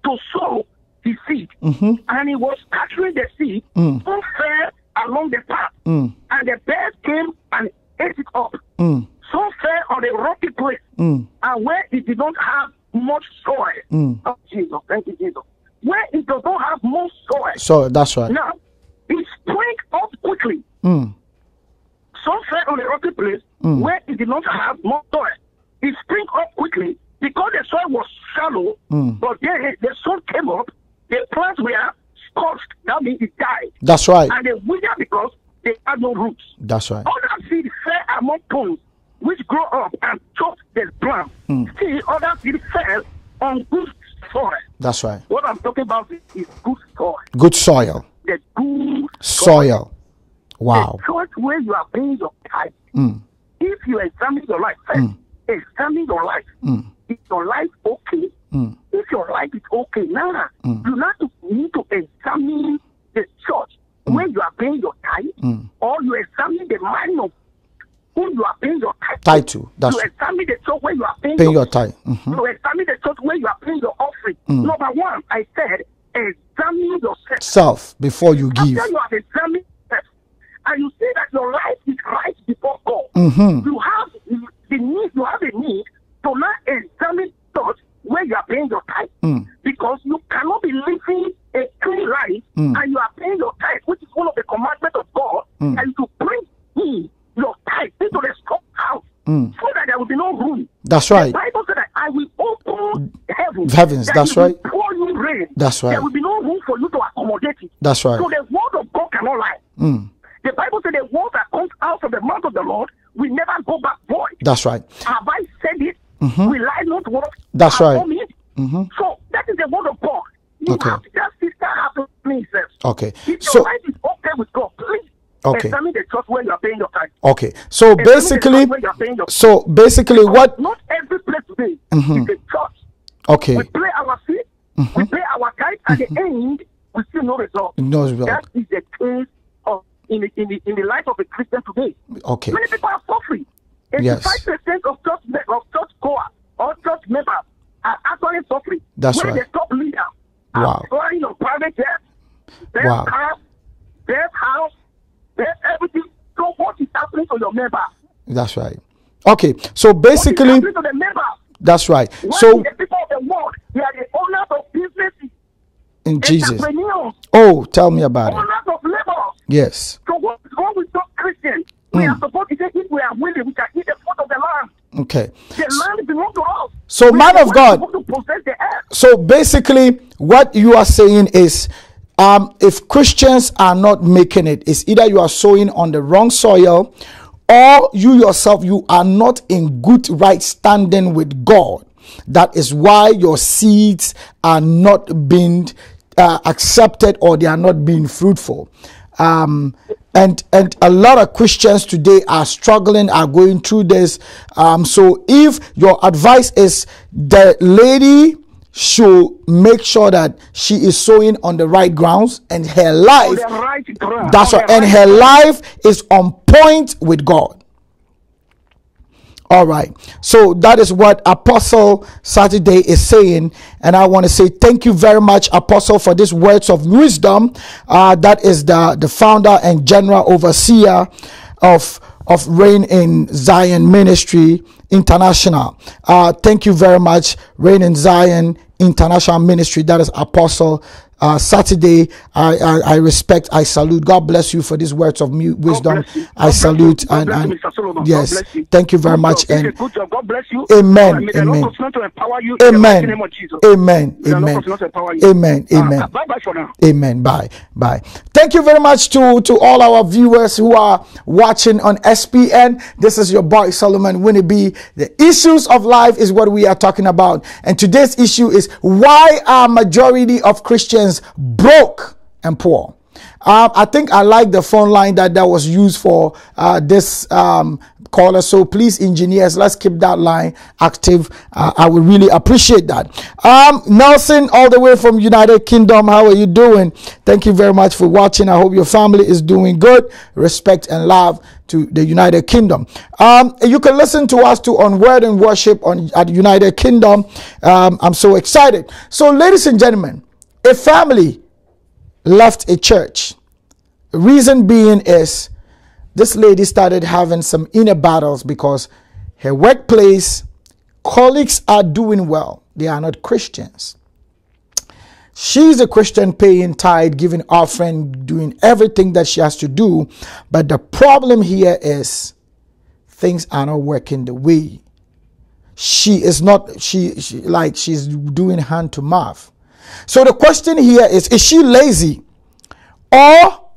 Speaker 3: to sow his seed, and he was scattering the seed. Some fell along the path, and the birds came and ate it up. Some fell on a rocky place, and where it did not have much soil. Oh, Jesus, thank you, Jesus. Where it does not have much soil.
Speaker 1: So that's right.
Speaker 3: Now, it sprang up quickly. Some fell on a rocky place where it did not have much soil. It sprang up quickly because the soil was shallow, but then the sun came up, the plants were scorched, that means it died.
Speaker 1: That's right.
Speaker 3: And they withered because they had no roots.
Speaker 1: That's right.
Speaker 3: Other seed fell among thorns, which grow up and choked the plant. Still, other seed fell on good soil.
Speaker 1: That's right.
Speaker 3: What I'm talking about is good soil.
Speaker 1: Good soil.
Speaker 3: The good
Speaker 1: Soil. Wow.
Speaker 3: The church where you are paying your tithe. If you examine your life, first, examine your life. Is your life okay? If your life is okay, now you need to examine the church where you are paying your tithe, or you examine the man of whom you are paying your tithe.
Speaker 1: Title. That's
Speaker 3: you examine the church where you are paying
Speaker 1: your tithe.
Speaker 3: You examine the church where you are paying your offering. Number one, I said, examine yourself.
Speaker 1: Self before you give.
Speaker 3: After you have examined yourself, and you see that your life is right before God, you have the need. You have a need to now examine church where you are paying your tithe, because you cannot be living a clean life and you are paying your tithe, which is one of the commandments of God, and to bring in your tithe into the storehouse so that there will be no room.
Speaker 1: That's right.
Speaker 3: The Bible said that I will open
Speaker 1: heavens. That's right.
Speaker 3: Pour you rain.
Speaker 1: That's right.
Speaker 3: There will be no room for you to accommodate it.
Speaker 1: That's right.
Speaker 3: So the word of God cannot lie. The Bible said the word that comes out of the mouth of the Lord will never go back void.
Speaker 1: That's right.
Speaker 3: Have I said it? Will I not work?
Speaker 1: That's right.
Speaker 3: So that is the word of God. You have that sister have to me first.
Speaker 1: Okay.
Speaker 3: If
Speaker 1: So
Speaker 3: your life is okay with God, please examine the church where you are paying your tithe.
Speaker 1: Okay. So basically, what?
Speaker 3: Not every place today is a church.
Speaker 1: Okay.
Speaker 3: We play our seed, we pay our tithe, at the end we see no result.
Speaker 1: No result.
Speaker 3: That is the case of in the life of a Christian today.
Speaker 1: Okay.
Speaker 3: Many people are suffering. 85% of church goers or church members are actually suffering.
Speaker 1: That's
Speaker 3: when
Speaker 1: right.
Speaker 3: the top leaders are going on private jets, their cars, their house, their everything. So what is happening to your members?
Speaker 1: That's right. Okay. So basically,
Speaker 3: what is happening to the members?
Speaker 1: That's right.
Speaker 3: So the people of the world, they are the owners of businesses.
Speaker 1: In Jesus.
Speaker 3: Entrepreneurs.
Speaker 1: Oh, tell me about
Speaker 3: owners
Speaker 1: it.
Speaker 3: of labor.
Speaker 1: Yes.
Speaker 3: So what is wrong with those Christians? We are supposed to say, if we are willing, we can eat the fruit of the land.
Speaker 1: Okay.
Speaker 3: The land belongs to us.
Speaker 1: So, man of God.
Speaker 3: To possess the earth.
Speaker 1: So basically, what you are saying is, if Christians are not making it, it's either you are sowing on the wrong soil, or you yourself, you are not in good right standing with God. That is why your seeds are not being accepted, or they are not being fruitful. And a lot of Christians today are struggling, are going through this. So if your advice is the lady should make sure that she is sowing on the right grounds, and her life, that's right, and her life is on point with God. All right. So that is what Apostle Saturday is saying. And I want to say thank you very much, Apostle, for these words of wisdom. That is the founder and general overseer of Reign in Zion Ministry International. Thank you very much, Reign in Zion International Ministry. That is Apostle Saturday. I respect, I salute. God bless you for these words of wisdom. I salute and yes, thank you very much. And
Speaker 3: good job. God bless you.
Speaker 1: Amen.
Speaker 3: May the Lord continue to empower you.
Speaker 1: Amen.
Speaker 3: In the name of Jesus.
Speaker 1: Amen.
Speaker 3: May the Lord
Speaker 1: Amen.
Speaker 3: continue to empower you.
Speaker 1: Amen. Amen.
Speaker 3: Bye bye for now.
Speaker 1: Amen. Bye. Bye. Thank you very much to all our viewers who are watching on SPN. This is your boy Solomon Winneby. The issues of life is what we are talking about. And today's issue is, why are majority of Christians broke and poor? I think I like the phone line that was used for this caller. So please, engineers, let's keep that line active. I would really appreciate that. Nelson, all the way from United Kingdom, how are you doing? Thank you very much for watching. I hope your family is doing good. Respect and love to the United Kingdom. You can listen to us too on Word and Worship at United Kingdom. I'm so excited. So, ladies and gentlemen, a family left a church. Reason being is this lady started having some inner battles because her workplace colleagues are doing well. They are not Christians. She's a Christian, paying tithe, giving offering, doing everything that she has to do. But the problem here is things are not working the way. She's doing hand to mouth. So the question here is she lazy, or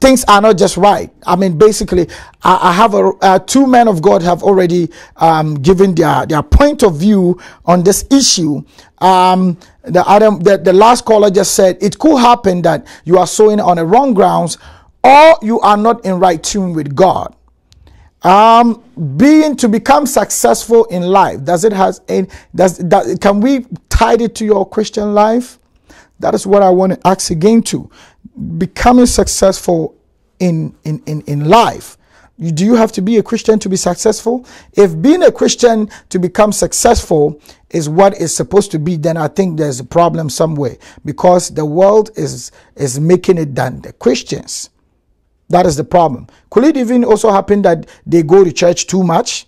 Speaker 1: things are not just right? I mean, basically, I have two men of God have already given their point of view on this issue. The last caller just said it could happen that you are sowing on the wrong grounds, or you are not in right tune with God. To become successful in life, can we tie it to your Christian life? That is what I want to ask again too. Becoming successful in life. Do you have to be a Christian to be successful? If being a Christian to become successful is what is supposed to be, then I think there's a problem somewhere, because the world is making it than the Christians. That is the problem. Could it even also happen that they go to church too much,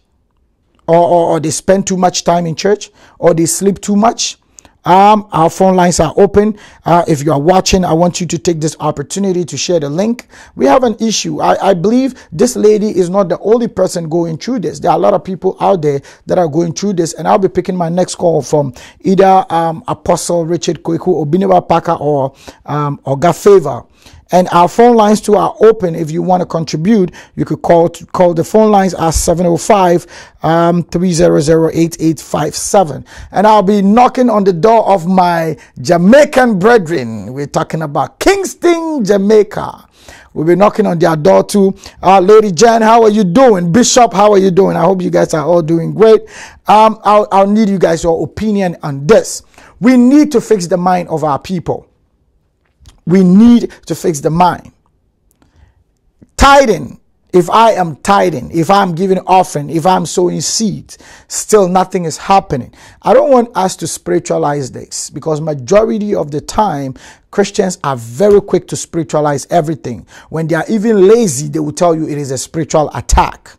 Speaker 1: or they spend too much time in church, or they sleep too much? Our phone lines are open. If you are watching, I want you to take this opportunity to share the link. We have an issue. I believe this lady is not the only person going through this. There are a lot of people out there that are going through this, and I'll be picking my next call from either Apostle Richard Kweku, Obineba Parker, or Oga Favor. And our phone lines too are open. If you want to contribute, you could call the phone lines at 705-300-8857. And I'll be knocking on the door of my Jamaican brethren. We're talking about Kingston, Jamaica. We'll be knocking on their door too. Lady Jan, how are you doing? Bishop, how are you doing? I hope you guys are all doing great. I'll need you guys, your opinion on this. We need to fix the mind of our people. We need to fix the mind. Tithing, if I am tithing, if I'm giving offering, if I'm sowing seeds, still nothing is happening. I don't want us to spiritualize this, because majority of the time, Christians are very quick to spiritualize everything. When they are even lazy, they will tell you it is a spiritual attack.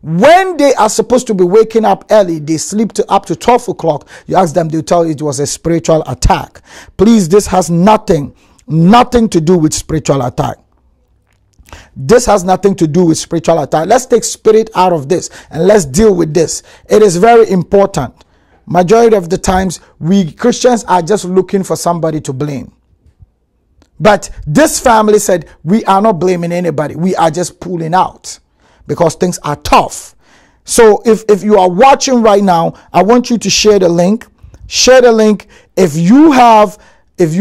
Speaker 1: When they are supposed to be waking up early, they sleep up to 12 o'clock. You ask them, they'll tell you it was a spiritual attack. Please, this has nothing to do with spiritual attack. This has nothing to do with spiritual attack. Let's take spirit out of this and let's deal with this. It is very important. Majority of the times, we Christians are just looking for somebody to blame. But this family said, we are not blaming anybody. We are just pulling out because things are tough. So if you are watching right now, I want you to share the link. Share the link. If you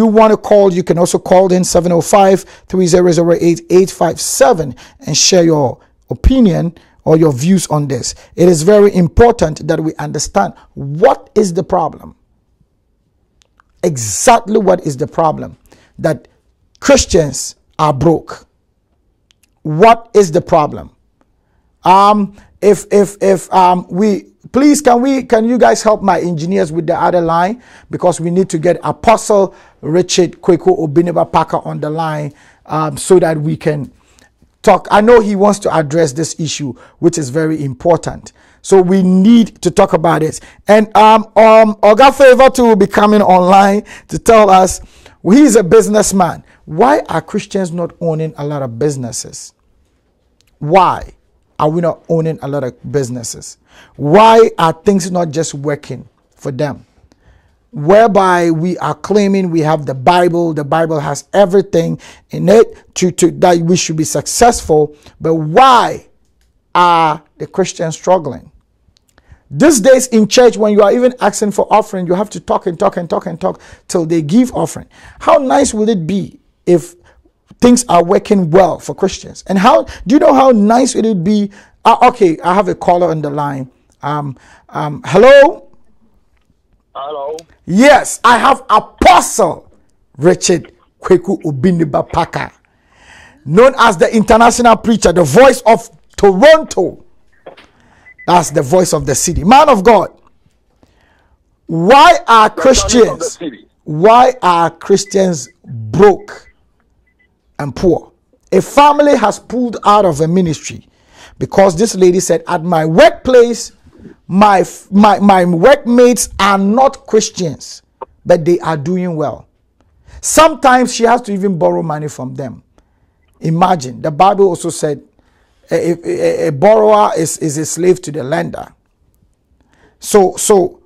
Speaker 1: want to call, you can also call in 705-300-8857 and share your opinion or your views on this. It is very important that we understand what is the problem. Exactly what is the problem? That Christians are broke. What is the problem? Please, can you guys help my engineers with the other line, because we need to get Apostle Richard Kwaku Obiniba Parker on the line, so that we can talk. I know he wants to address this issue, which is very important. So we need to talk about it. And Oga Favor too will be coming online to tell us, he's a businessman. Why are Christians not owning a lot of businesses? Why are we not owning a lot of businesses? Why are things not just working for them? Whereby we are claiming we have the Bible has everything in it to that we should be successful, but why are the Christians struggling? These days in church, when you are even asking for offering, you have to talk till they give offering. How nice will it be if things are working well for Christians? And how do you know how nice it would be? Okay, I have a caller on the line. Hello.
Speaker 4: Hello.
Speaker 1: Yes, I have Apostle Richard Kwaku Obiniba Parker, known as the international preacher, the voice of Toronto. That's the voice of the city. Man of God, why are Christians broke and poor? A family has pulled out of a ministry because this lady said, at my workplace, my workmates are not Christians, but they are doing well. Sometimes she has to even borrow money from them. Imagine, the Bible also said a borrower is a slave to the lender. So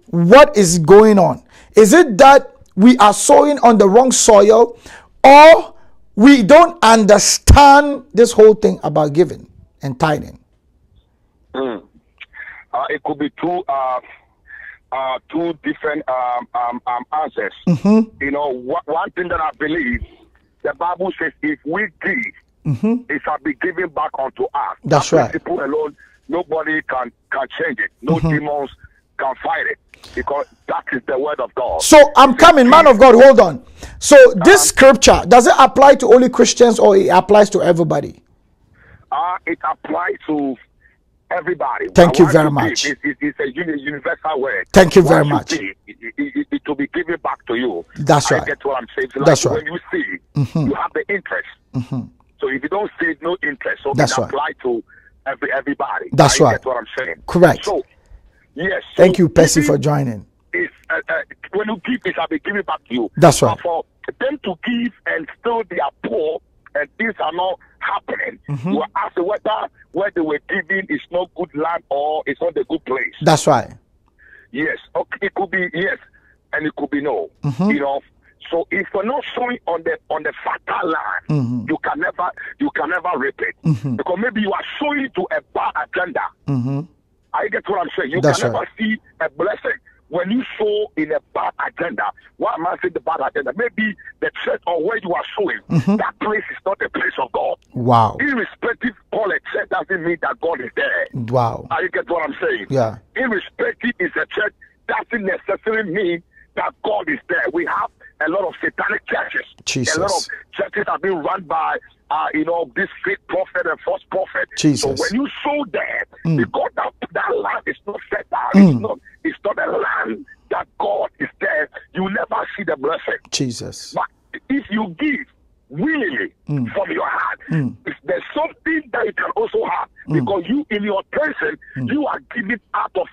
Speaker 1: what is going on? Is it that we are sowing on the wrong soil, or we don't understand this whole thing about giving and tithing?
Speaker 4: It could be two different answers. You know, one thing that I believe, the Bible says, if we give, it shall be given back unto us.
Speaker 1: That's right.
Speaker 4: People alone, nobody can change it. No demons can fight it, because that is the word of God.
Speaker 1: So I'm coming, man of God, hold on. So this scripture, does it apply to only Christians, or it applies to everybody?
Speaker 4: It applies to everybody.
Speaker 1: Thank you very much.
Speaker 4: It's a universal word.
Speaker 1: Thank you very much.
Speaker 4: It will be given back to you.
Speaker 1: That's right.
Speaker 4: I get what I'm saying. So
Speaker 1: That's
Speaker 4: like
Speaker 1: right.
Speaker 4: When you see, you have the interest. So if you don't see no interest, so
Speaker 1: That's
Speaker 4: it
Speaker 1: right.
Speaker 4: applies to everybody.
Speaker 1: That's
Speaker 4: I
Speaker 1: right.
Speaker 4: get what I'm saying.
Speaker 1: Correct.
Speaker 4: So, yes.
Speaker 1: Thank you, Percy, for joining.
Speaker 4: When you give, it shall be given back to you.
Speaker 1: That's right.
Speaker 4: But for them to give and still they are poor and things are not happening, you are asked whether where they were giving is not good land or it's not a good place.
Speaker 1: That's right.
Speaker 4: Yes. Okay. It could be yes, and it could be no. You know. So if you're not sowing on the fertile land, you can never reap it. Because maybe you are sowing to a bad agenda. I get what I'm saying. You can never see a blessing when you sow in a bad agenda. Why am I saying the bad agenda? Maybe the church or where you are sowing, that place is not the place of God.
Speaker 1: Wow.
Speaker 4: Irrespective, call a church doesn't mean that God is there.
Speaker 1: Wow.
Speaker 4: I get what I'm saying.
Speaker 1: Yeah.
Speaker 4: Irrespective is a church doesn't necessarily mean that God is there. We have a lot of satanic churches.
Speaker 1: Jesus.
Speaker 4: A lot of churches have been run by this fake prophet and false prophet.
Speaker 1: Jesus.
Speaker 4: So when you sow there, because that land is not set down, it's not a land that God is there, you never see the blessing.
Speaker 1: Jesus.
Speaker 4: But if you give willingly from your heart, there's something that you can also have, because you in your person, you are giving out of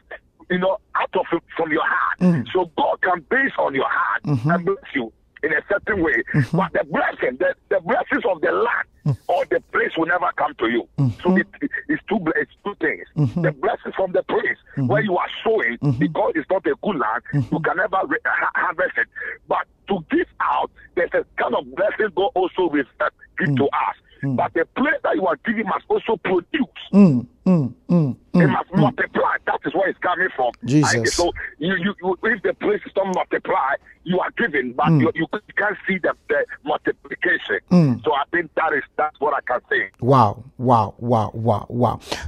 Speaker 4: from your heart. So God can base on your heart and bless you in a certain way. But the blessing, the blessings of the land or the place will never come to you. So it's two things. The blessings from the place where you are sowing, because it's not a good land, you can never harvest it. But to give out, there's a kind of blessing God also will give to us. But the place that you are giving must also produce. It must multiply. That is where it's coming from.
Speaker 1: Jesus.
Speaker 4: So you if the place is not multiply, you are giving, but you can't see the multiplication. So I think that's what I can say.
Speaker 1: Wow.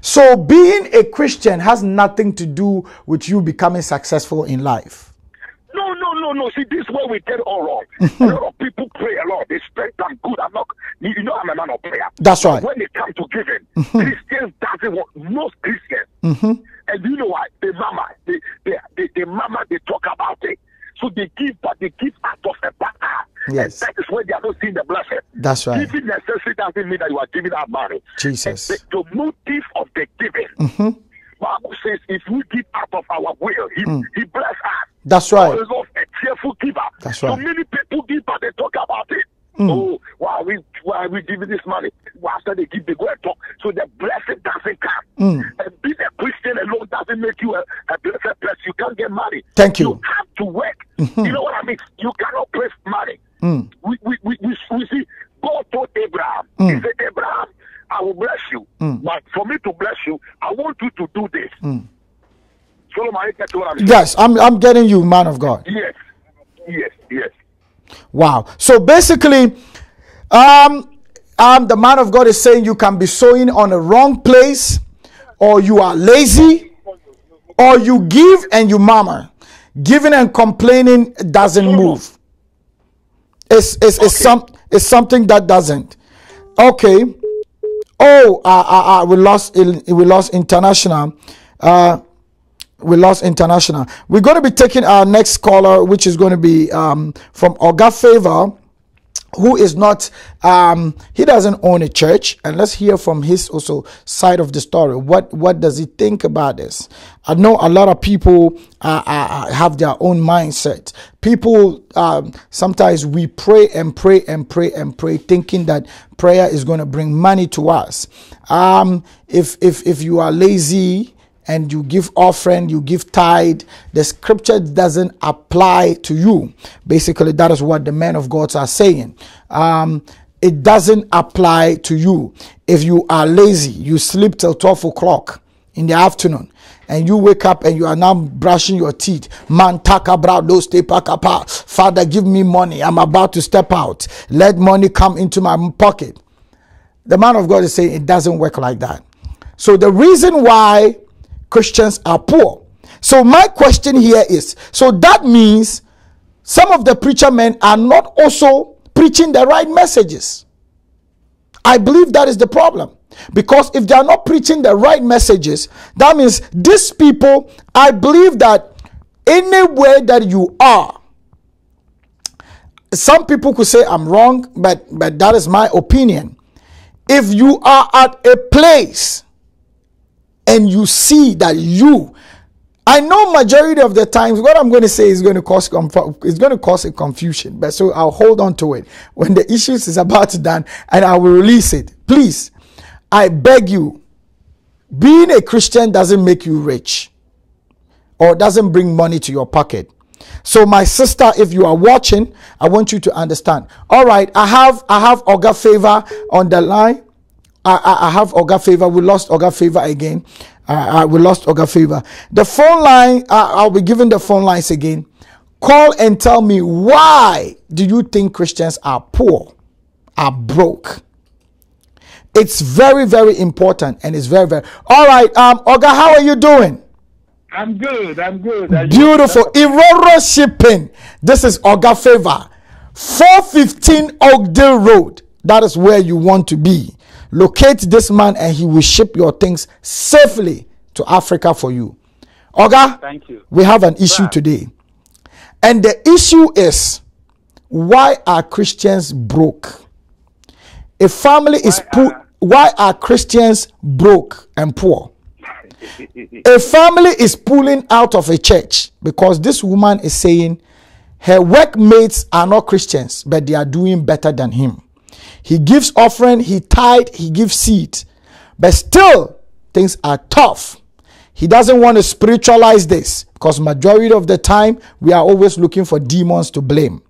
Speaker 1: So being a Christian has nothing to do with you becoming successful in life.
Speaker 4: No. See, this is where we get it all wrong. A lot of people pray a lot. They spend time good. I'm a man of prayer.
Speaker 1: That's right.
Speaker 4: When they come to giving, Christians doesn't want, most Christians. And you know what? They talk about it. So they give, but they give out of a bad heart.
Speaker 1: Yes.
Speaker 4: And that is where they are not seeing the blessing.
Speaker 1: That's right.
Speaker 4: Giving necessarily doesn't mean that you are giving out money.
Speaker 1: Jesus.
Speaker 4: The motive of the giving. Bible says if we give out of our will, he bless us.
Speaker 1: That's right.
Speaker 4: God loves a cheerful giver.
Speaker 1: That's right.
Speaker 4: So many people give, but they talk about it. Oh, why are we giving this money? After they give, they go and talk. So the blessing doesn't come. And being a Christian alone doesn't make you a blessed person. You can't get money.
Speaker 1: Thank you.
Speaker 4: You have to work. You know what I mean? You cannot pray for money. We see God told Abraham. He said, Abraham, I will bless you. But for me to bless you, I want you to do this. Solomon, I get what I'm saying.
Speaker 1: Yes, I'm getting you, man of God.
Speaker 4: Yes.
Speaker 1: Wow. So basically, the man of God is saying you can be sowing on the wrong place, or you are lazy, or you give and you murmur. Giving and complaining doesn't move. It's something that doesn't. Okay. Oh, we lost international. We lost international. We're going to be taking our next caller, which is going to be from Oga Favor, who is not, he doesn't own a church. And let's hear from his also side of the story. What does he think about this? I know a lot of people have their own mindset. People, sometimes we pray and pray, thinking that prayer is going to bring money to us. If you are lazy and you give offering, you give tithe, the scripture doesn't apply to you. Basically, that is what the men of God are saying. It doesn't apply to you. If you are lazy, you sleep till 12 o'clock in the afternoon, and you wake up and you are now brushing your teeth. Man, Father, give me money. I'm about to step out. Let money come into my pocket. The man of God is saying it doesn't work like that. So the reason why Christians are poor. So my question here is, so that means some of the preacher men are not also preaching the right messages. I believe that is the problem. Because if they are not preaching the right messages, that means these people, I believe that anywhere that you are, some people could say I'm wrong, but that is my opinion. If you are at a place and you see that I know majority of the times what I'm going to say is going to cause a confusion, but so I'll hold on to it when the issues is about to done, and I will release it. Please, I beg you, being a Christian doesn't make you rich or doesn't bring money to your pocket. So my sister, if you are watching, I want you to understand. All right, I have Oga Favor on the line. I have Oga Favor. We lost Oga Favor again. We lost Oga Favor. The phone line, I'll be giving the phone lines again. Call and tell me, why do you think Christians are poor, are broke? It's very, very important, and it's very, very... All right, Oga, how are you doing?
Speaker 5: I'm good.
Speaker 1: Beautiful. Iroro Shipping. This is Oga Favor. 415 Oakdale Road. That is where you want to be. Locate this man and he will ship your things safely to Africa for you. Oga,
Speaker 5: thank you.
Speaker 1: We have an issue today. And the issue is, why are Christians broke? A family is poor. Why are Christians broke and poor? A family is pulling out of a church because this woman is saying her workmates are not Christians, but they are doing better than him. He gives offering, he tithe, he gives seed, but still things are tough. He doesn't want to spiritualize this because majority of the time we are always looking for demons to blame.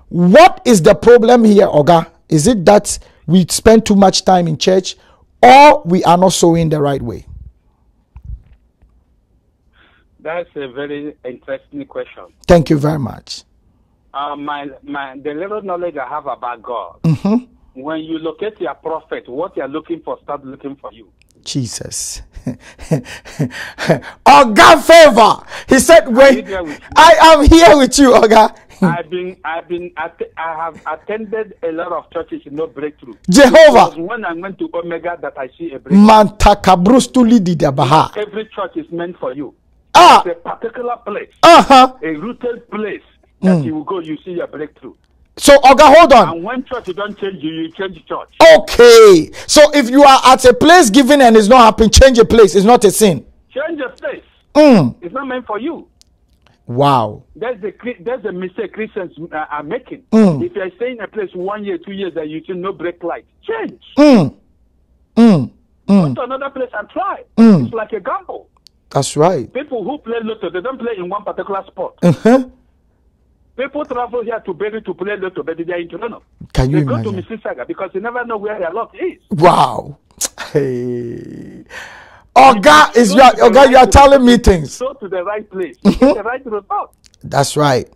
Speaker 1: What is the problem here, Oga? Is it that we spend too much time in church, or we are not sowing the right way?
Speaker 5: That's a very interesting question.
Speaker 1: Thank you very much.
Speaker 5: The little knowledge I have about God, when you locate your prophet, what you're looking for, start looking for you.
Speaker 1: Jesus. Oga Favor. He said, "When I am here with you, Oga."
Speaker 5: I have attended a lot of churches, no breakthrough.
Speaker 1: Jehovah.
Speaker 5: When I went to Omega, that I see a breakthrough. Every church is meant for you. It's a particular place, a rooted place that you will go, you see a breakthrough.
Speaker 1: So, Oga, hold on.
Speaker 5: And when church don't change you, you change church.
Speaker 1: Okay. So, if you are at a place given and it's not happening, change a place. It's not a sin.
Speaker 5: Change a place. It's not meant for you.
Speaker 1: Wow.
Speaker 5: That's the mistake Christians are making. If you're staying in a place 1 year, 2 years, that you see no break light, change. Go to another place and try. It's like a gamble.
Speaker 1: That's right.
Speaker 5: People who play lotto, they don't play in one particular spot. People travel here to Berry to play lotto, but they are in Toronto.
Speaker 1: Can you
Speaker 5: imagine?
Speaker 1: They
Speaker 5: go to Mississauga because you never know where their luck is.
Speaker 1: Wow. Hey. Oga, you are telling me things.
Speaker 5: Go to the right place. You get the right result.
Speaker 1: That's right.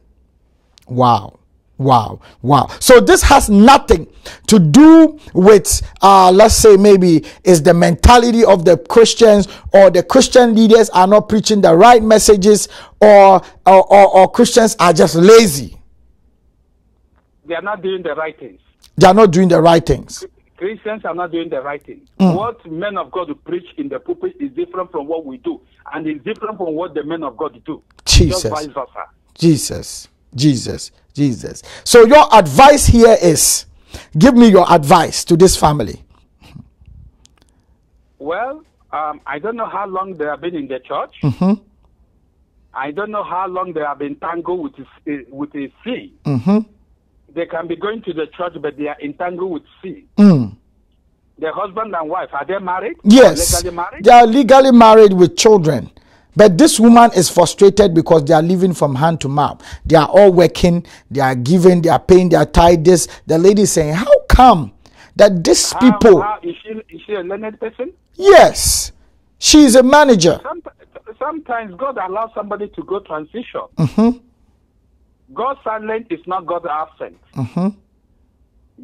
Speaker 1: Wow. So this has nothing to do with, let's say maybe it's the mentality of the Christians, or the Christian leaders are not preaching the right messages, or Christians are just lazy.
Speaker 5: They are not doing the right things.
Speaker 1: They are not doing the right things.
Speaker 5: Christians are not doing the right thing. What men of God preach in the pulpit is different from what we do, and it's different from what the men of God do.
Speaker 1: Jesus.
Speaker 5: Just vice versa.
Speaker 1: Jesus. So your advice here is, give me your advice to this family.
Speaker 5: Well, I don't know how long they have been in the church. I don't know how long they have been tangled with a sin. They can be going to the church, but they are entangled with sin. The husband and wife, are they married?
Speaker 1: Yes.
Speaker 5: Legally married?
Speaker 1: They are legally married with children. But this woman is frustrated because they are living from hand to mouth. They are all working, they are giving, they are paying their tithes. The lady is saying, how come that these people...
Speaker 5: Is she a learned person?
Speaker 1: Yes. She is a manager.
Speaker 5: Sometimes God allows somebody to go transition. God silent is not God absent.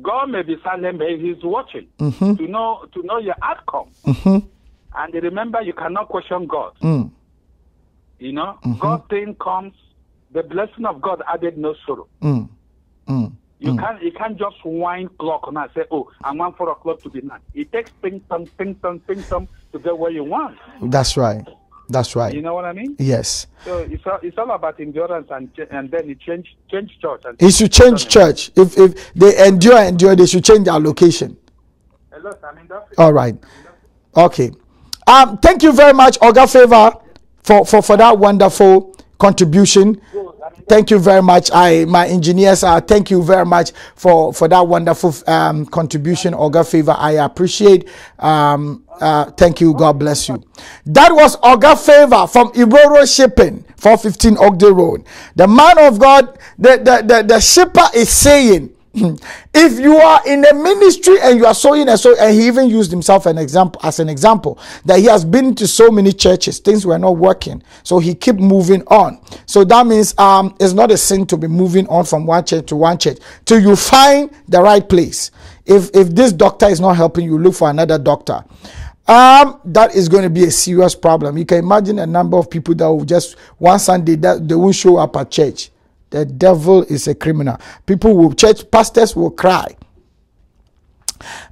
Speaker 5: God may be silent, but He's watching to know your outcome. And remember, you cannot question God. You know, God thing comes, the blessing of God added no sorrow. You can't just wind clock and say, oh, I want 4 o'clock to be 9. It takes ping pong to get where you want. That's right. You know what I mean?
Speaker 1: Yes.
Speaker 5: So it's all about endurance, and then you change church.
Speaker 1: He should change church. If they endure, they should change their location.
Speaker 5: Hello,
Speaker 1: all right. Okay. Thank you very much, Oga Favor, for that wonderful contribution. Thank you very much. My engineers, thank you very much for that wonderful contribution, Oga Favor. I appreciate. Thank you. God bless you. That was Oga Favor from Iroro Shipping, 415 Ogden Road. The man of God, the shipper is saying, if you are in a ministry and you are sowing and he even used himself as an example that he has been to so many churches, things were not working, so he kept moving on. So that means it's not a sin to be moving on from one church to one church till you find the right place. If this doctor is not helping you, look for another doctor. That is going to be a serious problem. You can imagine a number of people that will just one Sunday that they won't show up at church. The devil is a criminal. Church pastors will cry.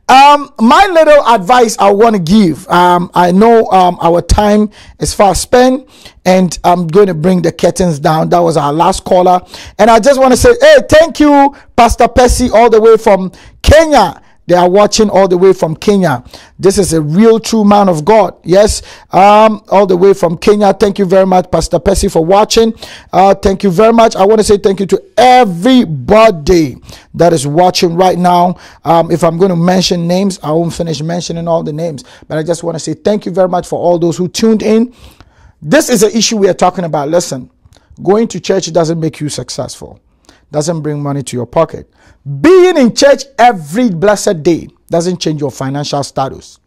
Speaker 1: My little advice I want to give. I know our time is fast spent, and I'm going to bring the curtains down. That was our last caller, and I just want to say, hey, thank you, Pastor Percy, all the way from Kenya. They are watching all the way from Kenya. This is a real true man of God. Yes, all the way from Kenya. Thank you very much, Pastor Percy, for watching. Thank you very much. I want to say thank you to everybody that is watching right now. If I'm going to mention names, I won't finish mentioning all the names, but I just want to say thank you very much for all those who tuned in. This is an issue we are talking about. Listen, going to church doesn't make you successful. Doesn't bring money to your pocket. Being in church every blessed day doesn't change your financial status.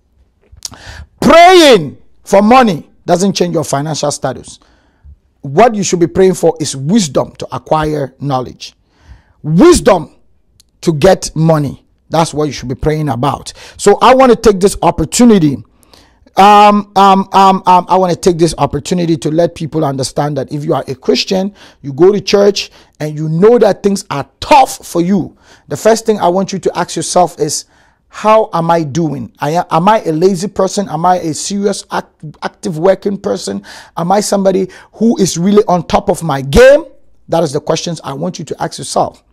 Speaker 1: Praying for money doesn't change your financial status. What you should be praying for is wisdom to acquire knowledge. Wisdom to get money. That's what you should be praying about. So I want to take this opportunity. I want to take this opportunity to let people understand that if you are a Christian, you go to church and you know that things are tough for you, the first thing I want you to ask yourself is, how am I doing? Am I a lazy person? Am I a serious, active working person? Am I somebody who is really on top of my game? That is the questions I want you to ask yourself.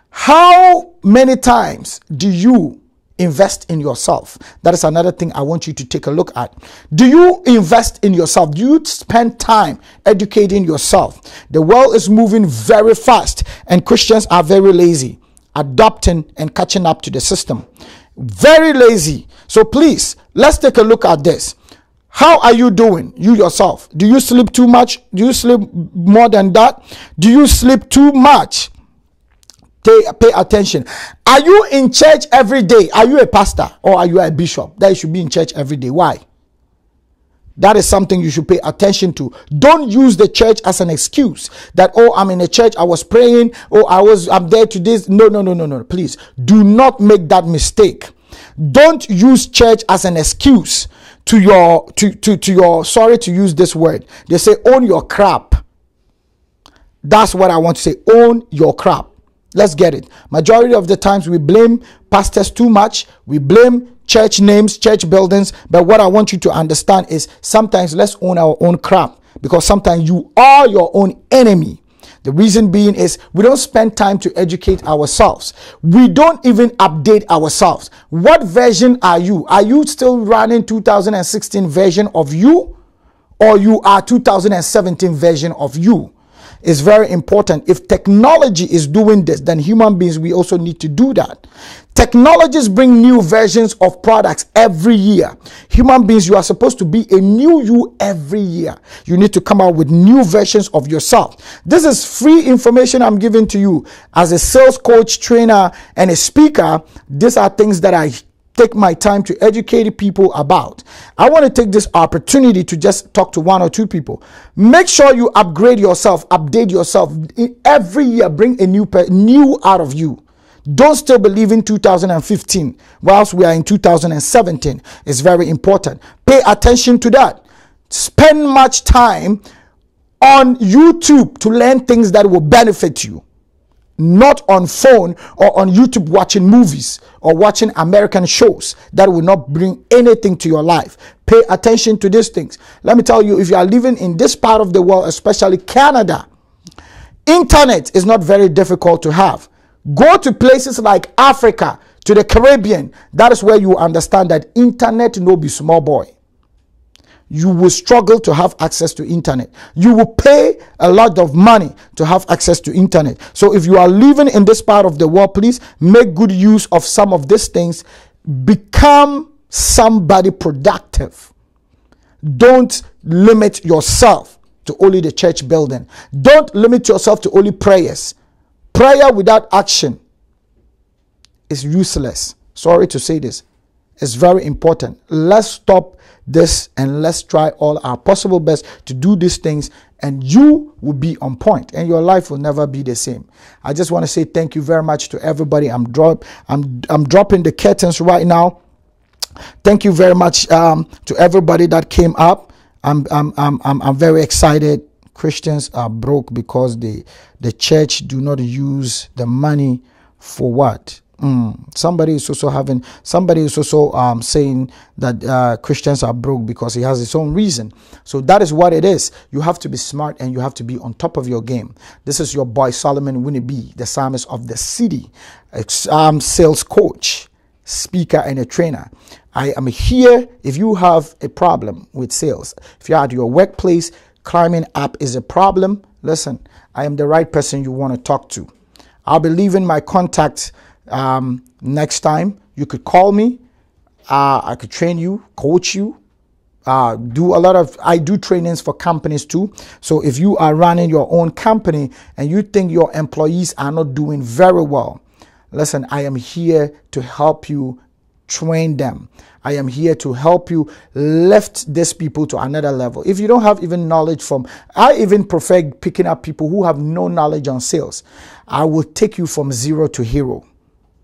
Speaker 1: How many times do you invest in yourself? That is another thing I want you to take a look at. Do you invest in yourself? Do you spend time educating yourself? The world is moving very fast and Christians are very lazy, adopting and catching up to the system. Very lazy. So please, let's take a look at this. How are you doing? You yourself. Do you sleep too much? Do you sleep more than that? Do you sleep too much? Pay attention. Are you in church every day? Are you a pastor or are you a bishop? That you should be in church every day. Why? That is something you should pay attention to. Don't use the church as an excuse that, oh, I'm in a church, I was praying, oh, I'm there to this. No. Please do not make that mistake. Don't use church as an excuse to your sorry to use this word. They say own your crap. That's what I want to say. Own your crap. Let's get it. Majority of the times we blame pastors too much. We blame church names, church buildings. But what I want you to understand is sometimes let's own our own crap, because sometimes you are your own enemy. The reason being is we don't spend time to educate ourselves. We don't even update ourselves. What version are you? Are you still running 2016 version of you, or you are 2017 version of you? Is very important. If technology is doing this, then human beings, we also need to do that. Technologies bring new versions of products every year. Human beings, you are supposed to be a new you every year. You need to come out with new versions of yourself. This is free information I'm giving to you as a sales coach, trainer, and a speaker. These are things that I take my time to educate people about. I want to take this opportunity to just talk to one or two people. Make sure you upgrade yourself, update yourself. Every year, bring a new out of you. Don't still believe in 2015 whilst we are in 2017. It's very important. Pay attention to that. Spend much time on YouTube to learn things that will benefit you. Not on phone or on YouTube watching movies or watching American shows that will not bring anything to your life. Pay attention to these things. Let me tell you, if you are living in this part of the world, especially Canada, internet is not very difficult to have. Go to places like Africa, to the Caribbean. That is where you understand that internet no be small boy. you will struggle to have access to internet. You will pay a lot of money to have access to internet. So if you are living in this part of the world, please make good use of some of these things. Become somebody productive. Don't limit yourself to only the church building. Don't limit yourself to only prayers. Prayer without action is useless. Sorry to say this. It's very important. Let's stop this and let's try all our possible best to do these things, and you will be on point and your life will never be the same. I just want to say thank you very much to everybody. I'm dropping the curtains right now. Thank you very much to everybody that came up. I'm very excited. Christians are broke because the church do not use the money for what? Somebody is also saying that Christians are broke because he has his own reason. So that is what it is. You have to be smart and you have to be on top of your game. This is your boy Solomon Winneby, the psalmist of the city, sales coach, speaker, and a trainer. I am here if you have a problem with sales. If you're at your workplace, climbing up is a problem. Listen, I am the right person you want to talk to. I'll be leaving my contact next time. You could call me. I could train you, coach you, I do trainings for companies too. So if you are running your own company and you think your employees are not doing very well, listen, I am here to help you train them. I am here to help you lift these people to another level. If you don't have even knowledge I even prefer picking up people who have no knowledge on sales. I will take you from zero to hero.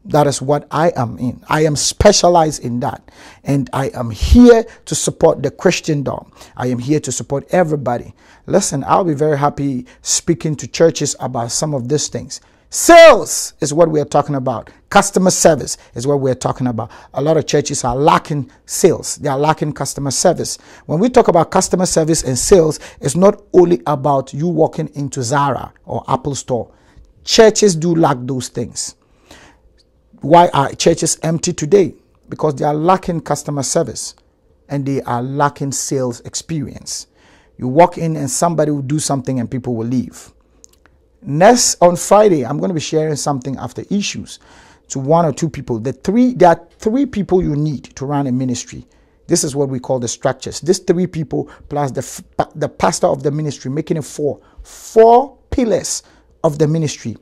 Speaker 1: That is what I am in. I am specialized in that. And I am here to support the Christendom. I am here to support everybody. Listen, I'll be very happy speaking to churches about some of these things. Sales is what we are talking about. Customer service is what we're talking about. A lot of churches are lacking sales. They are lacking customer service. When we talk about customer service and sales, it's not only about you walking into Zara or Apple Store. Churches do lack those things. Why are churches empty today? Because they are lacking customer service and they are lacking sales experience. You walk in and somebody will do something and people will leave. Next, on Friday, I'm going to be sharing something after issues to one or two people. There are three people you need to run a ministry. This is what we call the structures. These three people plus the pastor of the ministry, making it four pillars of the ministry.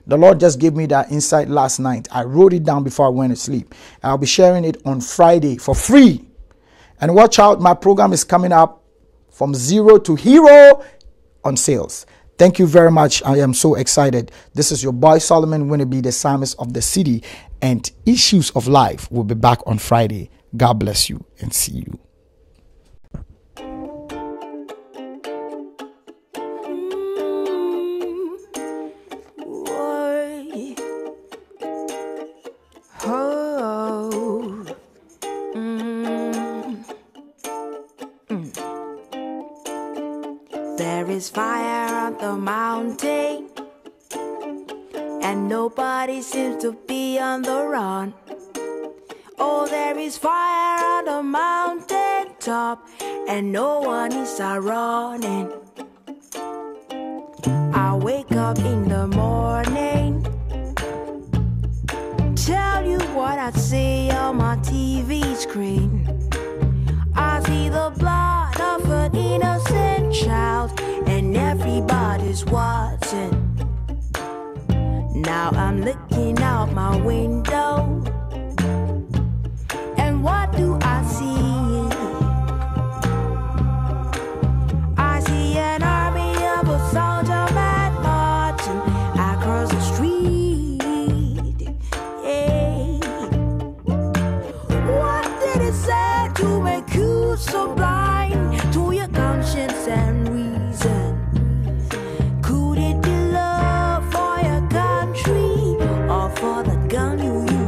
Speaker 1: The Lord just gave me that insight last night. I wrote it down before I went to sleep. I'll be sharing it on Friday for free. And watch out, my program is coming up from zero to hero on sales. Thank you very much. I am so excited. This is your boy Solomon Winneby, the psalmist of the city, and Issues of Life will be back on Friday. God bless you and see you.
Speaker 6: There is fire on the mountain, and nobody seems to be on the run. Oh, there is fire on the mountain top, and no one is running. I wake up in the morning, tell you what I see on my TV screen. I see the blood of an innocent child, and everybody's watching. Now I'm looking out my window, and what do I see? I see an army of a soldier man marching across the street. Yeah. What did it say to make you so blind to your conscience and reason? Could it be love for your country or for the gun you use?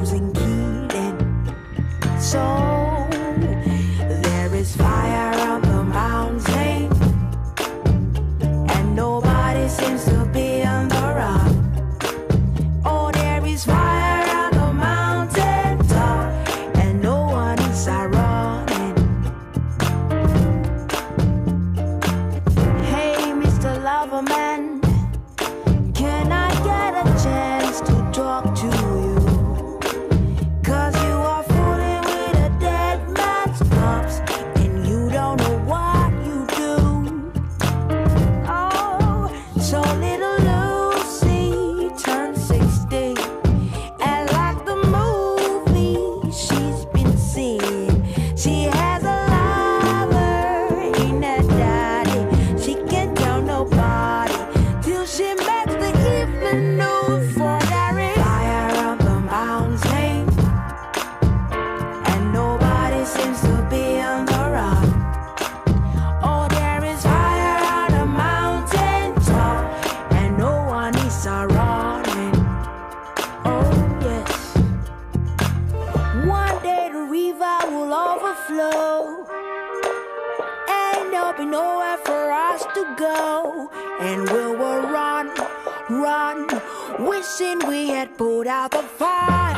Speaker 6: flow. Ain't there'll be nowhere for us to go. And we will run, wishing we had put out the fire.